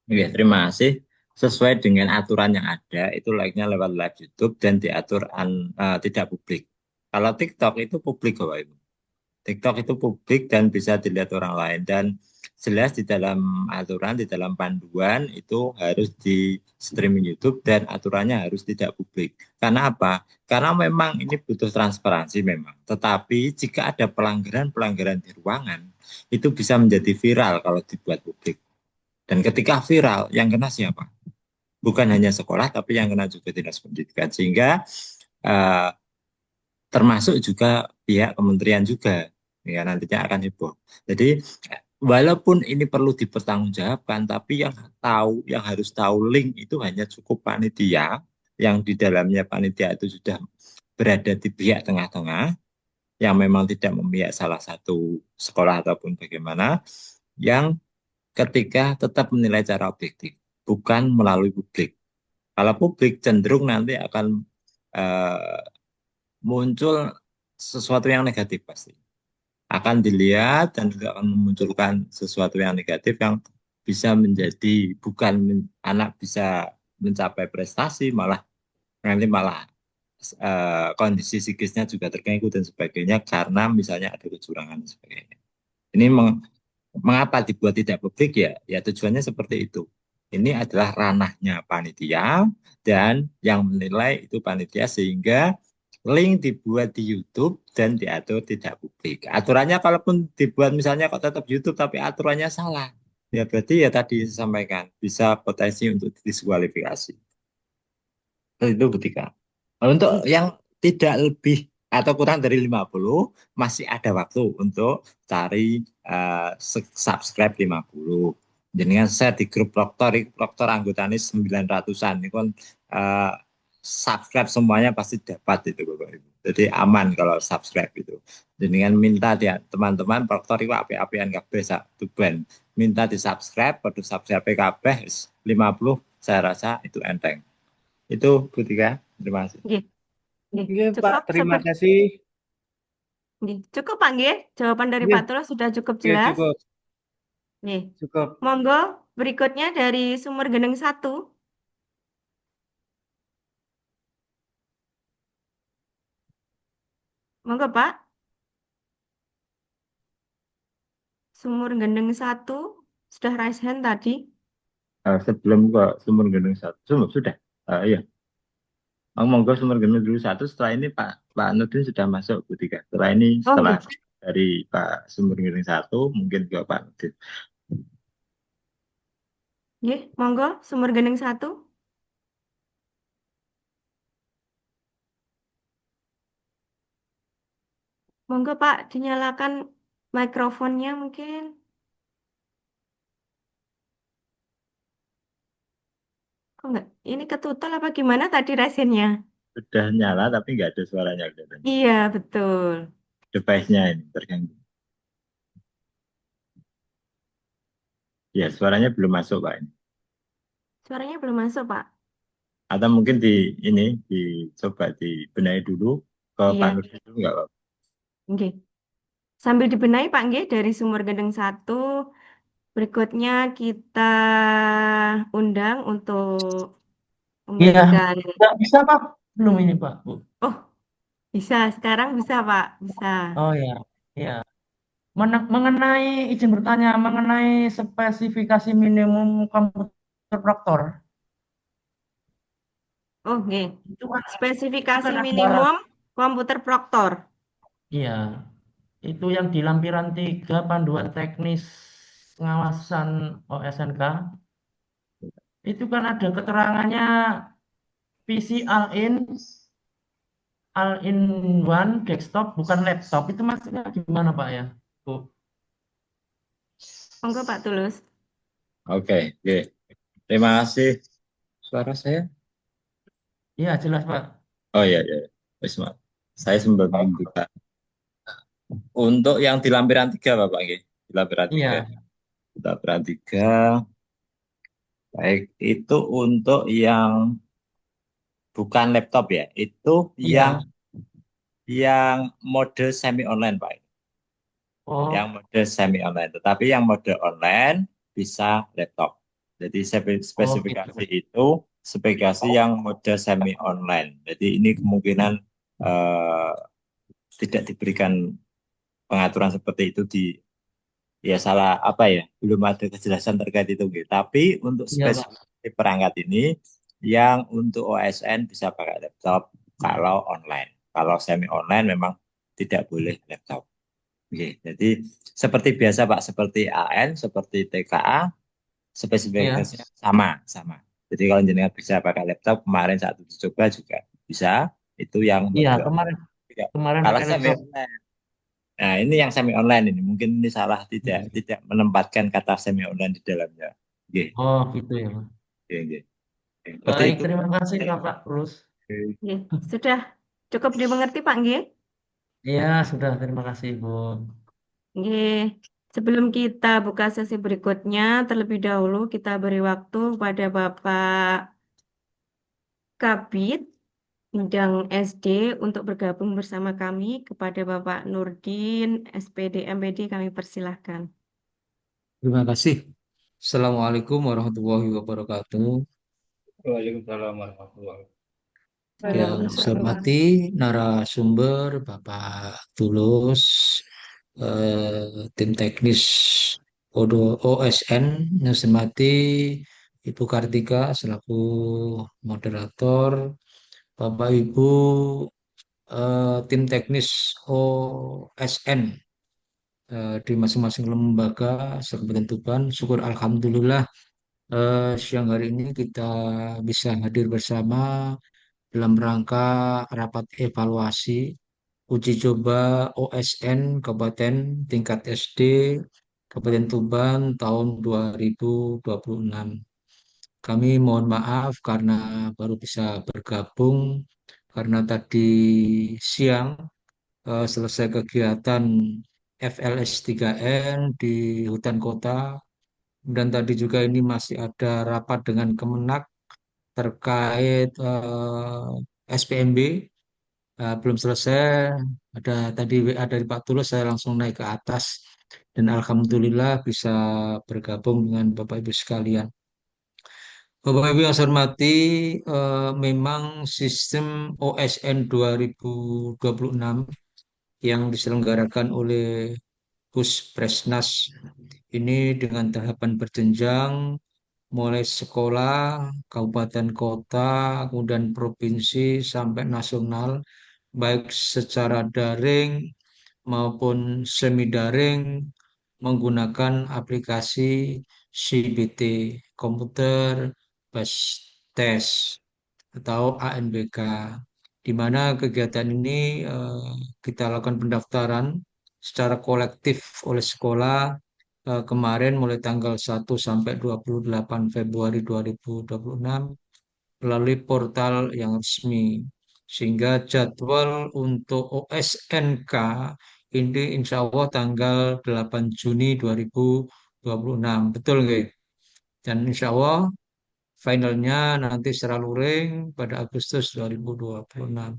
Oke, terima kasih. Sesuai dengan aturan yang ada, itu like-nya lewat live YouTube dan diatur tidak publik. Kalau TikTok itu publik, Bapak Ibu. TikTok itu publik dan bisa dilihat orang lain. Dan jelas di dalam aturan, di dalam panduan itu harus di streaming YouTube dan aturannya harus tidak publik. Karena apa? Karena memang ini butuh transparansi memang. Tetapi jika ada pelanggaran-pelanggaran di ruangan, itu bisa menjadi viral kalau dibuat publik. Dan ketika viral, yang kena siapa? Bukan hanya sekolah, tapi yang kena juga dinas pendidikan. Sehingga termasuk juga pihak kementerian juga, ya nantinya akan heboh. Jadi walaupun ini perlu dipertanggungjawabkan, tapi yang harus tahu link itu hanya cukup panitia, yang di dalamnya panitia itu sudah berada di pihak tengah-tengah, yang memang tidak memihak salah satu sekolah ataupun bagaimana, yang ketika tetap menilai secara objektif, bukan melalui publik. Kalau publik cenderung nanti akan muncul sesuatu yang negatif pasti. Akan dilihat dan juga akan memunculkan sesuatu yang negatif yang bisa menjadi anak bisa mencapai prestasi, malah kondisi psikisnya juga terganggu dan sebagainya karena misalnya ada kecurangan dan sebagainya. Ini mengapa dibuat tidak publik ya? Ya tujuannya seperti itu. Ini adalah ranahnya panitia dan yang menilai itu panitia sehingga link dibuat di YouTube dan diatur tidak publik. Aturannya kalaupun dibuat misalnya kok tetap YouTube tapi aturannya salah. Ya berarti ya tadi disampaikan bisa potensi untuk diskualifikasi. Itu ketika. Untuk yang tidak lebih atau kurang dari 50 masih ada waktu untuk cari subscribe 50. Jadi kan share di grup Proktor anggotanya 900-an. Ini kan eh, subscribe semuanya pasti dapat itu Bapak Ibu. Jadi aman kalau subscribe itu. Jadi kan minta dia teman-teman Proktor itu api-apian kabeh satu band. Minta di subscribe, pada subscribe kabeh 50 saya rasa itu enteng. Itu Bu Tika, terima kasih. Nggih. Nggih. Nggih, Pak. Cukup Terima seperti kasih. nggih. Cukup Pak nggih. Jawaban dari Nggih, Pak Tulus sudah cukup nggih, jelas. cukup. Nih, Cukup. monggo berikutnya dari sumur Geneng 1. Monggo Pak. Sumur Geneng 1 sudah raise hand tadi. Sebelum ke sumur gendeng satu, sudah. Iya, monggo sumur gendeng dulu satu. Setelah ini Pak Nurdin sudah masuk Bu Tika. Setelah ini Oh, setelah nggih. dari Pak sumur gendeng satu mungkin ke Pak Nurdin. Nggih, monggo sumur Geneng 1. Monggo Pak, dinyalakan mikrofonnya mungkin. Kok enggak? Ini ketutup apa gimana tadi resinnya? Sudah nyala tapi nggak ada suaranya kelihatannya. Iya, betul. Device-nya ini terganggu. Ya, suaranya belum masuk Pak ini. Suaranya belum masuk, Pak. Atau mungkin ini dicoba dibenahi dulu ke Pak Iya, Nurdin dulu nggak Pak? nggih. Sambil dibenahi Pak nggih dari sumur Gendeng 1. Berikutnya kita undang untuk Iya, memberikan. nggak bisa Pak. Belum ini Pak, Bu. Oh, bisa. Sekarang bisa, Pak. Bisa. Oh ya, ya. Mengenai izin bertanya mengenai spesifikasi minimum komputer Proktor Oh, nggih. itu kan Spesifikasi ada minimum komputer Proktor. iya, itu yang di lampiran 3 panduan teknis pengawasan OSNK itu kan ada keterangannya PC all in one desktop bukan laptop itu maksudnya gimana Pak ya, Bu? Monggo Pak Tulus. Oke, oke. Terima kasih. Suara saya? Iya jelas Pak. Oh iya, iya. Wis, Mak. Saya sempat membuka. Untuk yang di lampiran 3 Bapak nggih. Di lampiran 3. Iya, Di lampiran 3. Baik, itu untuk yang bukan laptop ya. Itu iya. yang mode semi online, Pak. Yang Oh, mode semi online. Tetapi yang mode online bisa laptop. Jadi oh gitu. spesifikasi itu spesifikasi yang mode semi online. Jadi ini kemungkinan eh, tidak diberikan pengaturan seperti itu di ya salah apa ya belum ada kejelasan terkait itu gitu. Tapi untuk Iya Pak. spesifikasi perangkat ini yang untuk OSN bisa pakai laptop kalau online. Kalau semi online memang tidak boleh laptop. Oke, jadi seperti biasa Pak, seperti AN, seperti TKA, Iya. spesifikasinya sama. Jadi kalau jenengan bisa pakai laptop kemarin saat uji coba juga bisa. Itu yang Iya, mode kemarin tidak. kemarin Kalau pakai semi laptop. online. Nah, ini yang semi online ini mungkin ini salah tidak menempatkan kata semi online di dalamnya. Oke, Oh, gitu ya, Pak. oke, oke. Seperti Baik, itu. terima kasih Bapak Tulus. Oke. Nggih. Sudah cukup dimengerti, Pak nggih? Iya, sudah. Terima kasih, Bu. Nggih. Sebelum kita buka sesi berikutnya, terlebih dahulu kita beri waktu kepada Bapak Kabid bidang SD untuk bergabung bersama kami. Kepada Bapak Nurdin, SPD, MPD, kami persilahkan. Terima kasih. Assalamualaikum warahmatullahi wabarakatuh. Waalaikumsalam warahmatullahi Yang Waalaikumsalam. saya hormati narasumber Bapak Tulus, tim teknis OSN, yang saya hormati Ibu Kartika selaku moderator, Bapak Ibu tim teknis OSN di masing-masing lembaga Kabupaten Tuban. Syukur Alhamdulillah siang hari ini kita bisa hadir bersama dalam rangka rapat evaluasi uji coba OSN Kabupaten tingkat SD Kabupaten Tuban tahun 2026. Kami mohon maaf karena baru bisa bergabung karena tadi siang selesai kegiatan FLS 3N di hutan kota dan tadi juga ini masih ada rapat dengan Kemenak terkait SPMB. Belum selesai, ada tadi WA dari Pak Tulus, saya langsung naik ke atas dan alhamdulillah bisa bergabung dengan Bapak Ibu sekalian. Bapak Ibu yang saya hormati, memang sistem OSN 2026 yang diselenggarakan oleh Puspresnas ini dengan tahapan berjenjang mulai sekolah, kabupaten kota, kemudian provinsi sampai nasional, baik secara daring maupun semi daring menggunakan aplikasi CBT, Computer Based Test atau ANBK, di mana kegiatan ini kita lakukan pendaftaran secara kolektif oleh sekolah kemarin mulai tanggal 1 sampai 28 Februari 2026 melalui portal yang resmi. Sehingga jadwal untuk OSNK ini insya Allah tanggal 8 Juni 2026. Betul nggak? Dan insya Allah finalnya nanti secara luring pada Agustus 2026.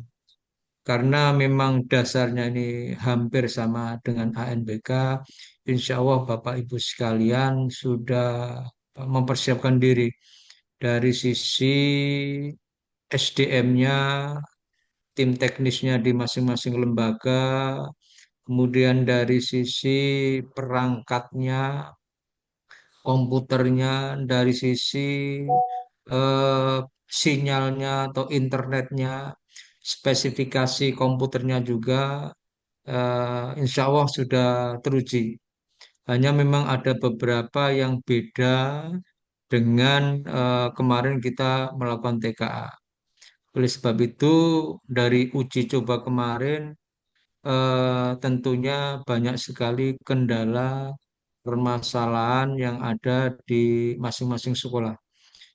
Karena memang dasarnya ini hampir sama dengan ANBK, insya Allah Bapak Ibu sekalian sudah mempersiapkan diri dari sisi SDM-nya, tim teknisnya di masing-masing lembaga, kemudian dari sisi perangkatnya, komputernya, dari sisi eh, sinyalnya atau internetnya, spesifikasi komputernya juga, insya Allah sudah teruji. Hanya memang ada beberapa yang beda dengan kemarin kita melakukan TKA. Oleh sebab itu, dari uji coba kemarin, tentunya banyak sekali kendala permasalahan yang ada di masing-masing sekolah.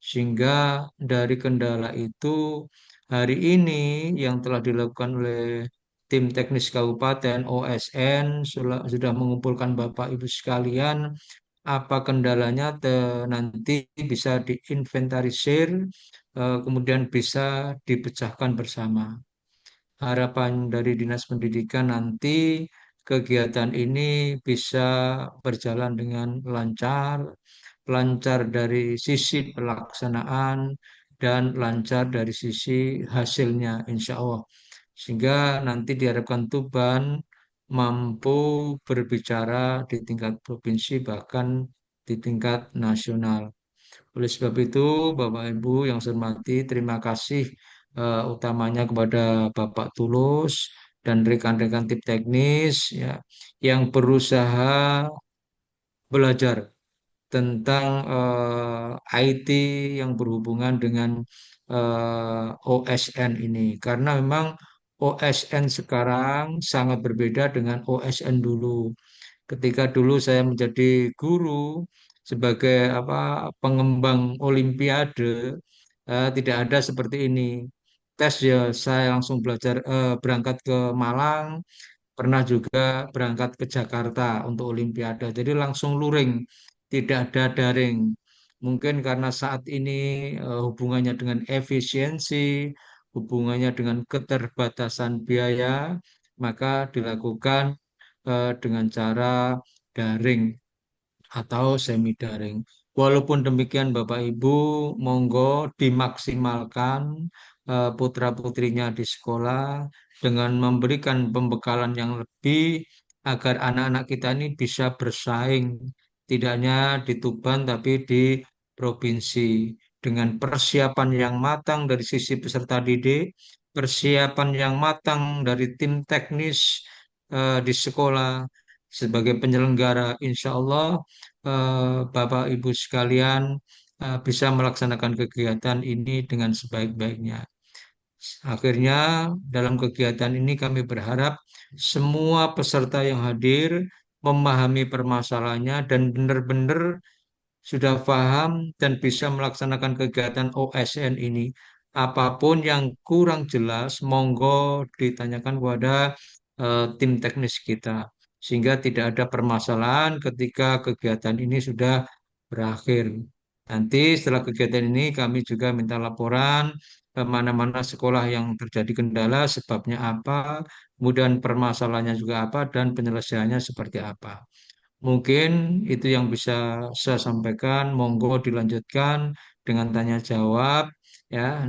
Sehingga dari kendala itu, hari ini yang telah dilakukan oleh tim teknis kabupaten OSN sudah mengumpulkan Bapak Ibu sekalian apa kendalanya nanti bisa diinventarisir, kemudian bisa dipecahkan bersama. Harapan dari Dinas Pendidikan nanti kegiatan ini bisa berjalan dengan lancar, lancar dari sisi pelaksanaan dan lancar dari sisi hasilnya, insya Allah. Sehingga nanti diharapkan Tuban mampu berbicara di tingkat provinsi bahkan di tingkat nasional. Oleh sebab itu, Bapak Ibu yang saya hormati, terima kasih utamanya kepada Bapak Tulus dan rekan-rekan tim teknis ya, yang berusaha belajar tentang IT yang berhubungan dengan OSN ini. Karena memang OSN sekarang sangat berbeda dengan OSN dulu. Ketika dulu saya menjadi guru sebagai pengembang Olimpiade, tidak ada seperti ini. Tes ya saya langsung belajar berangkat ke Malang, pernah juga berangkat ke Jakarta untuk Olimpiade. Jadi langsung luring, tidak ada daring. Mungkin karena saat ini hubungannya dengan efisiensi, hubungannya dengan keterbatasan biaya, maka dilakukan dengan cara daring atau semi daring. Walaupun demikian Bapak Ibu, monggo dimaksimalkan putra-putrinya di sekolah dengan memberikan pembekalan yang lebih agar anak-anak kita ini bisa bersaing tidak hanya di Tuban tapi di provinsi dengan persiapan yang matang dari sisi peserta didik, persiapan yang matang dari tim teknis di sekolah sebagai penyelenggara. Insya Allah Bapak Ibu sekalian bisa melaksanakan kegiatan ini dengan sebaik-baiknya. Akhirnya, dalam kegiatan ini kami berharap semua peserta yang hadir memahami permasalahannya dan benar-benar sudah paham dan bisa melaksanakan kegiatan OSN ini. Apapun yang kurang jelas, monggo ditanyakan kepada tim teknis kita, sehingga tidak ada permasalahan ketika kegiatan ini sudah berakhir. Nanti setelah kegiatan ini kami juga minta laporan mana-mana sekolah yang terjadi kendala, sebabnya apa, kemudian permasalahannya juga apa, dan penyelesaiannya seperti apa. Mungkin itu yang bisa saya sampaikan. Monggo dilanjutkan dengan tanya jawab ya.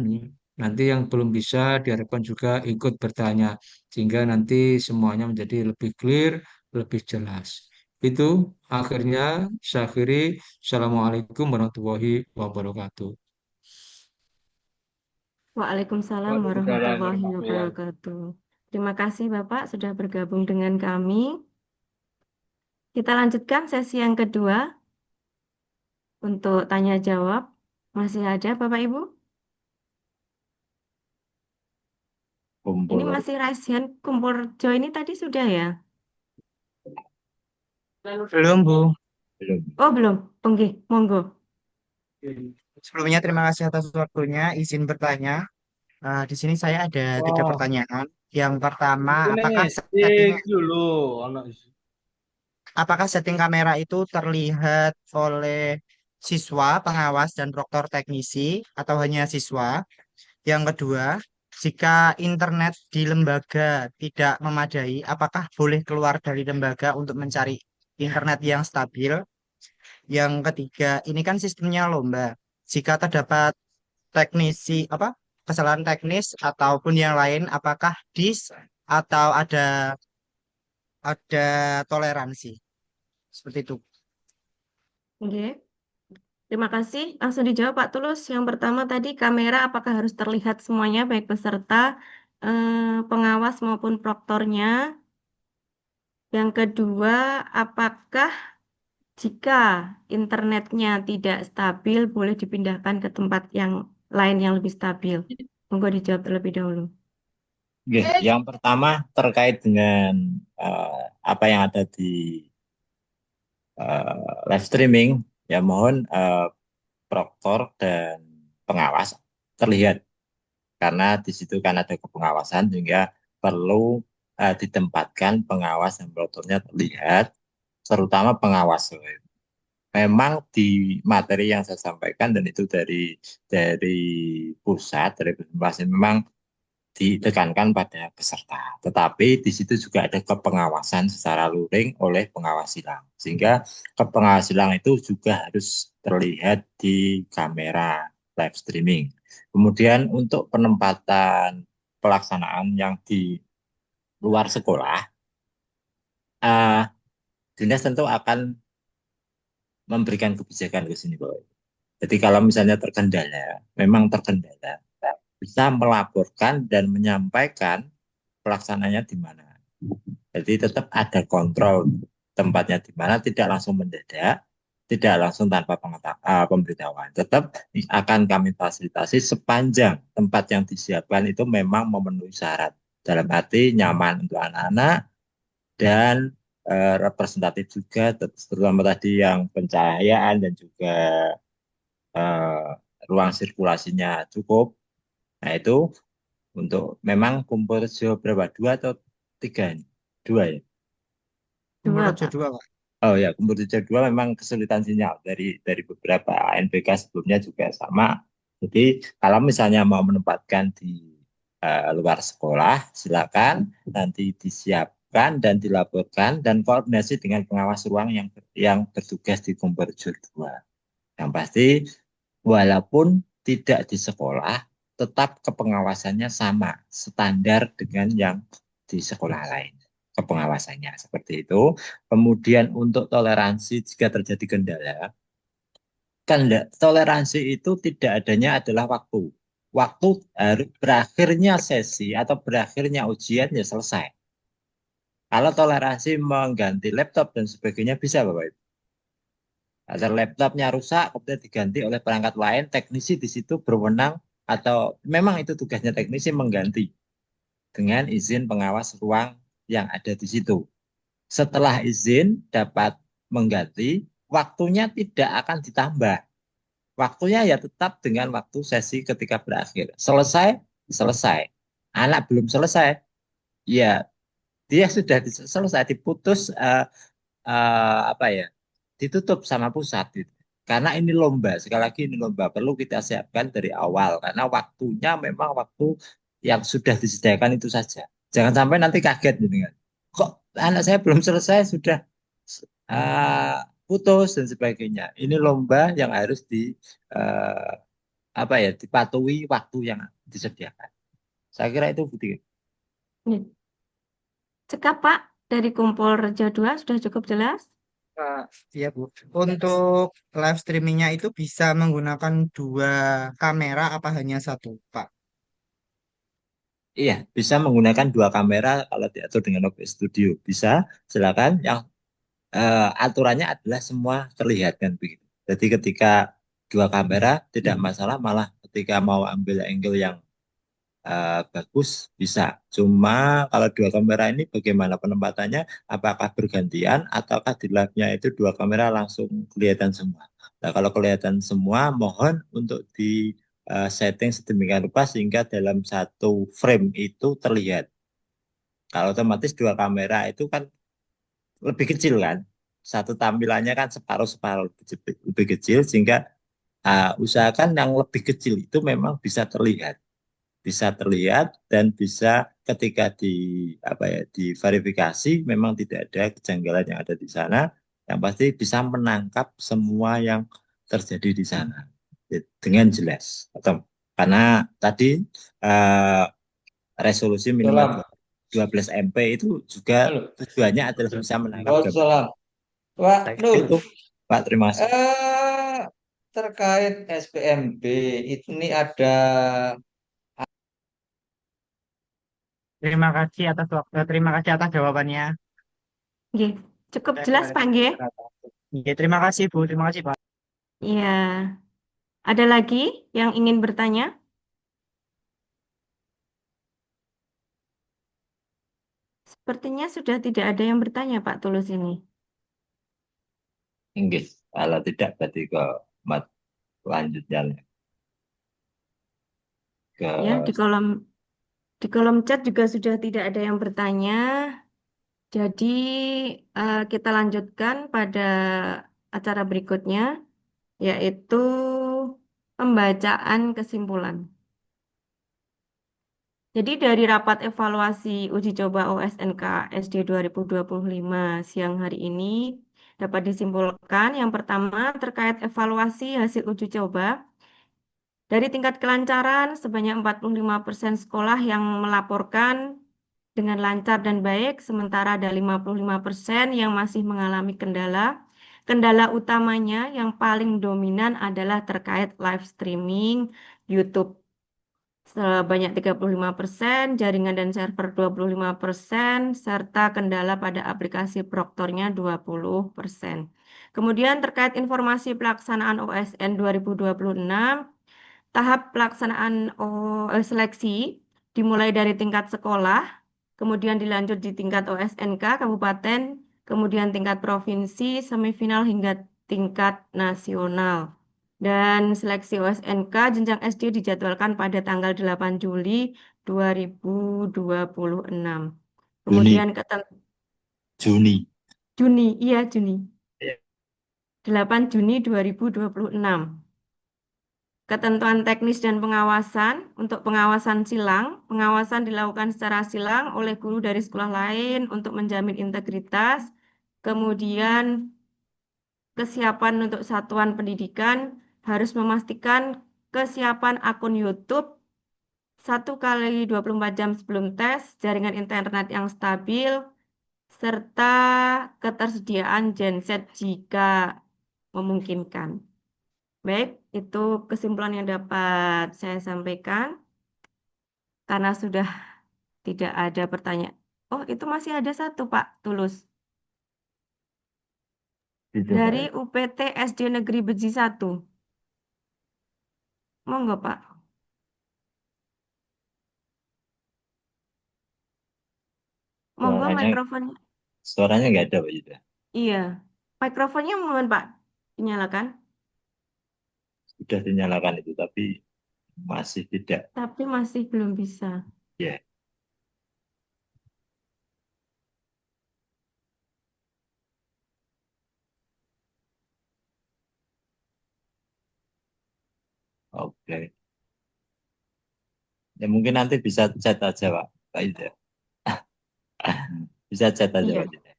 Nanti yang belum bisa diharapkan juga ikut bertanya sehingga nanti semuanya menjadi lebih clear, lebih jelas. Itu akhirnya saya akhiri. Assalamualaikum warahmatullahi wabarakatuh. Waalaikumsalam Waalaikumsalam warahmatullahi warahmatullahi. wabarakatuh. Terima kasih Bapak sudah bergabung dengan kami. Kita lanjutkan sesi yang kedua untuk tanya jawab. Masih ada Bapak Ibu? Ini Kumpul. masih raise hand kumpul Jo ini tadi sudah ya? Belum, Bu. Belum. Oh belum. Oke, monggo. Sebelumnya terima kasih atas waktunya. Izin bertanya. Di sini saya ada 3 Oh, pertanyaan. Yang pertama, ini dulu. Ono apakah setting kamera itu terlihat oleh siswa, pengawas, dan proktor teknisi, atau hanya siswa? Yang kedua, jika internet di lembaga tidak memadai, apakah boleh keluar dari lembaga untuk mencari internet yang stabil? Yang ketiga, ini kan sistemnya lomba. Jika terdapat kesalahan teknis ataupun yang lain, apakah atau ada toleransi? Seperti itu. Oke. Terima kasih. Langsung dijawab Pak Tulus. Yang pertama tadi kamera apakah harus terlihat semuanya baik peserta, pengawas maupun proktornya. Yang kedua, apakah jika internetnya tidak stabil boleh dipindahkan ke tempat yang lain yang lebih stabil? Monggo dijawab terlebih dahulu. Oke, yang pertama terkait dengan apa yang ada di live streaming, ya mohon proktor dan pengawas terlihat karena di situ kan ada kepengawasan sehingga perlu ditempatkan pengawas dan proktornya terlihat, terutama pengawas. Memang di materi yang saya sampaikan dan itu dari pusat dari pusat memang ditekankan pada peserta. Tetapi di situ juga ada kepengawasan secara luring oleh pengawas silang. Sehingga kepengawas silang itu juga harus terlihat di kamera live streaming. Kemudian untuk penempatan pelaksanaan yang di luar sekolah, eh, dinas tentu akan memberikan kebijakan ke sini, Pak. Jadi kalau misalnya terkendala, memang terkendala, bisa melaporkan dan menyampaikan pelaksananya di mana. Jadi tetap ada kontrol tempatnya di mana, tidak langsung mendadak, tidak langsung tanpa pemberitahuan. Tetap akan kami fasilitasi sepanjang tempat yang disiapkan itu memang memenuhi syarat. Dalam arti nyaman untuk anak-anak dan representatif juga, terutama tadi yang pencahayaan dan juga ruang sirkulasinya cukup. Nah itu untuk memang kumpul berapa? 2 atau 3 ini? 2 ya? Dua, Menurut Pak. dua, Pak. Oh ya, kumpul 2 memang kesulitan sinyal dari beberapa NPK sebelumnya juga sama. Jadi kalau misalnya mau menempatkan di luar sekolah, silakan nanti disiapkan dan dilaporkan dan koordinasi dengan pengawas ruang yang bertugas di kumpul 2. Yang pasti walaupun tidak di sekolah, tetap kepengawasannya sama, standar dengan yang di sekolah lain. Kepengawasannya seperti itu. Kemudian untuk toleransi jika terjadi kendala, toleransi itu tidak adanya adalah waktu. Waktu harus berakhirnya sesi atau berakhirnya ujian ya selesai. Kalau toleransi mengganti laptop dan sebagainya bisa Bapak Ibu. Agar laptopnya rusak kemudian diganti oleh perangkat lain, teknisi di situ berwenang atau memang itu tugasnya teknisi mengganti dengan izin pengawas ruang yang ada di situ. Setelah izin dapat mengganti, waktunya tidak akan ditambah. Waktunya ya tetap dengan waktu sesi ketika berakhir. Selesai, selesai. Anak belum selesai, ya dia sudah selesai diputus apa ya, ditutup sama pusat gitu. Karena ini lomba, sekali lagi ini lomba perlu kita siapkan dari awal karena waktunya memang waktu yang sudah disediakan itu saja. Jangan sampai nanti kaget gitu kan. Kok anak saya belum selesai sudah uh, putus dan sebagainya. Ini lomba yang harus di uh, apa ya dipatuhi waktu yang disediakan. Saya kira itu Budi. Ya. Cekap Pak, dari Kumpul Reja 2 sudah cukup jelas? Iya Bu. Untuk live streamingnya itu bisa menggunakan dua kamera apa hanya satu, Pak? Iya, bisa menggunakan dua kamera kalau diatur dengan OBS Studio. Bisa, silakan. Yang aturannya adalah semua terlihat kan begitu. Jadi ketika dua kamera tidak masalah, malah ketika mau ambil angle yang bagus bisa. Cuma kalau dua kamera ini bagaimana penempatannya? Apakah bergantian ataukah di live-nya itu dua kamera langsung kelihatan semua? Nah, kalau kelihatan semua, mohon untuk di setting sedemikian rupa sehingga dalam satu frame itu terlihat. Kalau otomatis dua kamera itu kan lebih kecil kan? Satu tampilannya kan separuh-separuh lebih kecil sehingga usahakan yang lebih kecil itu memang bisa terlihat dan bisa ketika di apa ya diverifikasi memang tidak ada kejanggalan yang ada di sana yang pasti bisa menangkap semua yang terjadi di sana dengan jelas atau karena tadi eh, resolusi minimal Salam. 12 MP itu juga Halo. tujuannya adalah bisa menangkap gambar. Salam. Pak Saya kira Nur, itu Pak, terima kasih. terkait SPMB ini ada Terima kasih atas jawabannya. Nggih, cukup Saya jelas kembali Pak ke nggih? masyarakat. Oke, terima kasih Bu, terima kasih Pak. Iya. Ada lagi yang ingin bertanya? Sepertinya sudah tidak ada yang bertanya Pak Tulus ini. Inggih. Kalau tidak berarti ke mat lanjutnya ke Ya, di kolom chat juga sudah tidak ada yang bertanya. Jadi kita lanjutkan pada acara berikutnya, yaitu pembacaan kesimpulan. Jadi dari rapat evaluasi uji coba OSNK SD 2025 siang hari ini dapat disimpulkan yang pertama terkait evaluasi hasil uji coba. Dari tingkat kelancaran sebanyak 45% sekolah yang melaporkan dengan lancar dan baik, sementara ada 55% yang masih mengalami kendala. Kendala utamanya yang paling dominan adalah terkait live streaming YouTube sebanyak 35%, jaringan dan server 25%, serta kendala pada aplikasi Proktornya 20%. Kemudian terkait informasi pelaksanaan OSN 2026, tahap pelaksanaan seleksi dimulai dari tingkat sekolah, kemudian dilanjut di tingkat OSNK kabupaten, kemudian tingkat provinsi, semifinal hingga tingkat nasional. Dan seleksi OSNK jenjang SD dijadwalkan pada tanggal 8 Juli 2026. Kemudian Juni, iya Juni. 8 Juni 2026. Ketentuan teknis dan pengawasan. Untuk pengawasan silang, pengawasan dilakukan secara silang oleh guru dari sekolah lain untuk menjamin integritas. Kemudian kesiapan untuk satuan pendidikan harus memastikan kesiapan akun YouTube 1 kali 24 jam sebelum tes, jaringan internet yang stabil, serta ketersediaan genset jika memungkinkan. Baik, itu kesimpulan yang dapat saya sampaikan. Karena sudah tidak ada pertanyaan. Oh, itu masih ada satu, Pak Tulus. Dicoba Dari ya. UPT SD Negeri Beji 1. Monggo, Pak. Monggo Suaranya mikrofonnya. suaranya nggak ada Pak Yuda. Iya. Mikrofonnya mohon, Pak. Dinyalakan. Sudah dinyalakan itu tapi masih tidak. Tapi masih belum bisa. Ya. Oke. Ya mungkin nanti bisa chat aja Pak Yuda. Bisa chat aja Iya. Pak Yuda.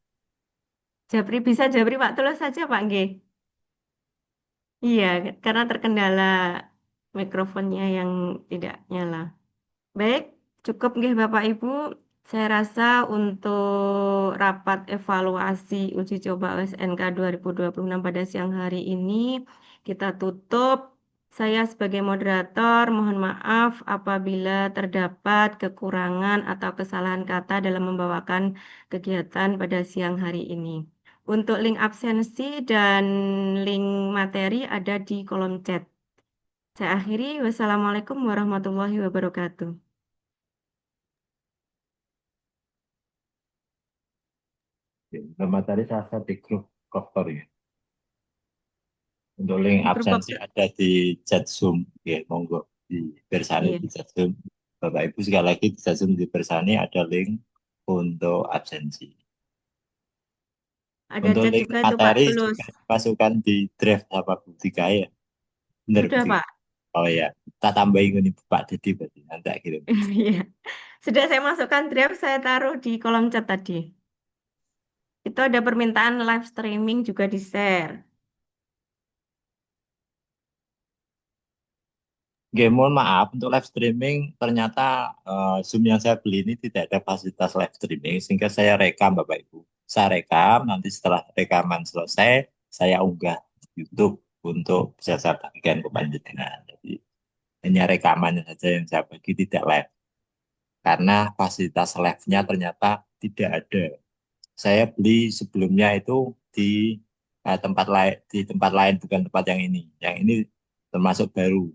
Japri bisa, Japri Pak Tulus saja, Pak Nggih. Iya, karena terkendala mikrofonnya yang tidak nyala. Baik, cukup nggih Bapak Ibu. Saya rasa untuk rapat evaluasi uji coba USNK 2026 pada siang hari ini kita tutup. Saya sebagai moderator mohon maaf apabila terdapat kekurangan atau kesalahan kata dalam membawakan kegiatan pada siang hari ini. Untuk link absensi dan link materi ada di kolom chat. Saya akhiri. Wassalamualaikum warahmatullahi wabarakatuh. Nama tadi saya share di grup dokter ya. Untuk link Di grup absensi ada di chat Zoom. Ya, monggo di Bersani Iya, di chat Zoom. Bapak Ibu sekali lagi di chat Zoom di Bersani ada link untuk absensi. ada Untuk chat link juga itu Pak materi Tulus. juga dimasukkan di draft apa Butika ya. Bener Sudah Butika. Pak. Oh ya, kita tambahin ini Pak Dedi berarti nanti tak kirim. Iya. Sudah saya masukkan draft, saya taruh di kolom chat tadi. Itu ada permintaan live streaming juga di-share. Oke, mohon maaf untuk live streaming ternyata Zoom yang saya beli ini tidak ada fasilitas live streaming sehingga saya rekam Bapak Ibu. Saya rekam nanti setelah rekaman selesai saya unggah YouTube untuk bisa saya bagikan ke panjenengan. Jadi hanya rekamannya saja yang saya bagi tidak live karena fasilitas live-nya ternyata tidak ada. Saya beli sebelumnya itu di tempat lain bukan tempat yang ini. Yang ini termasuk baru.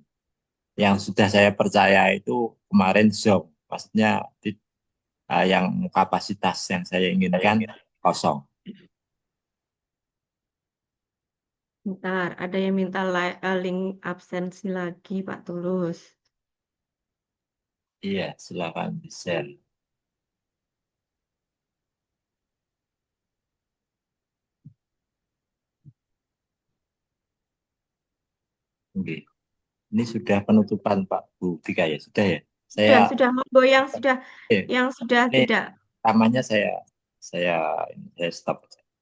Yang sudah saya percaya itu kemarin Zoom, maksudnya yang kapasitas yang saya inginkan kosong. Bentar, ada yang minta link absensi lagi Pak Tulus. Iya, silakan di-share. Oke. Ini sudah penutupan Pak Bu Tika ya, sudah ya. Sudah, monggo yang sudah Oke, yang sudah ini tidak rekamannya saya stop.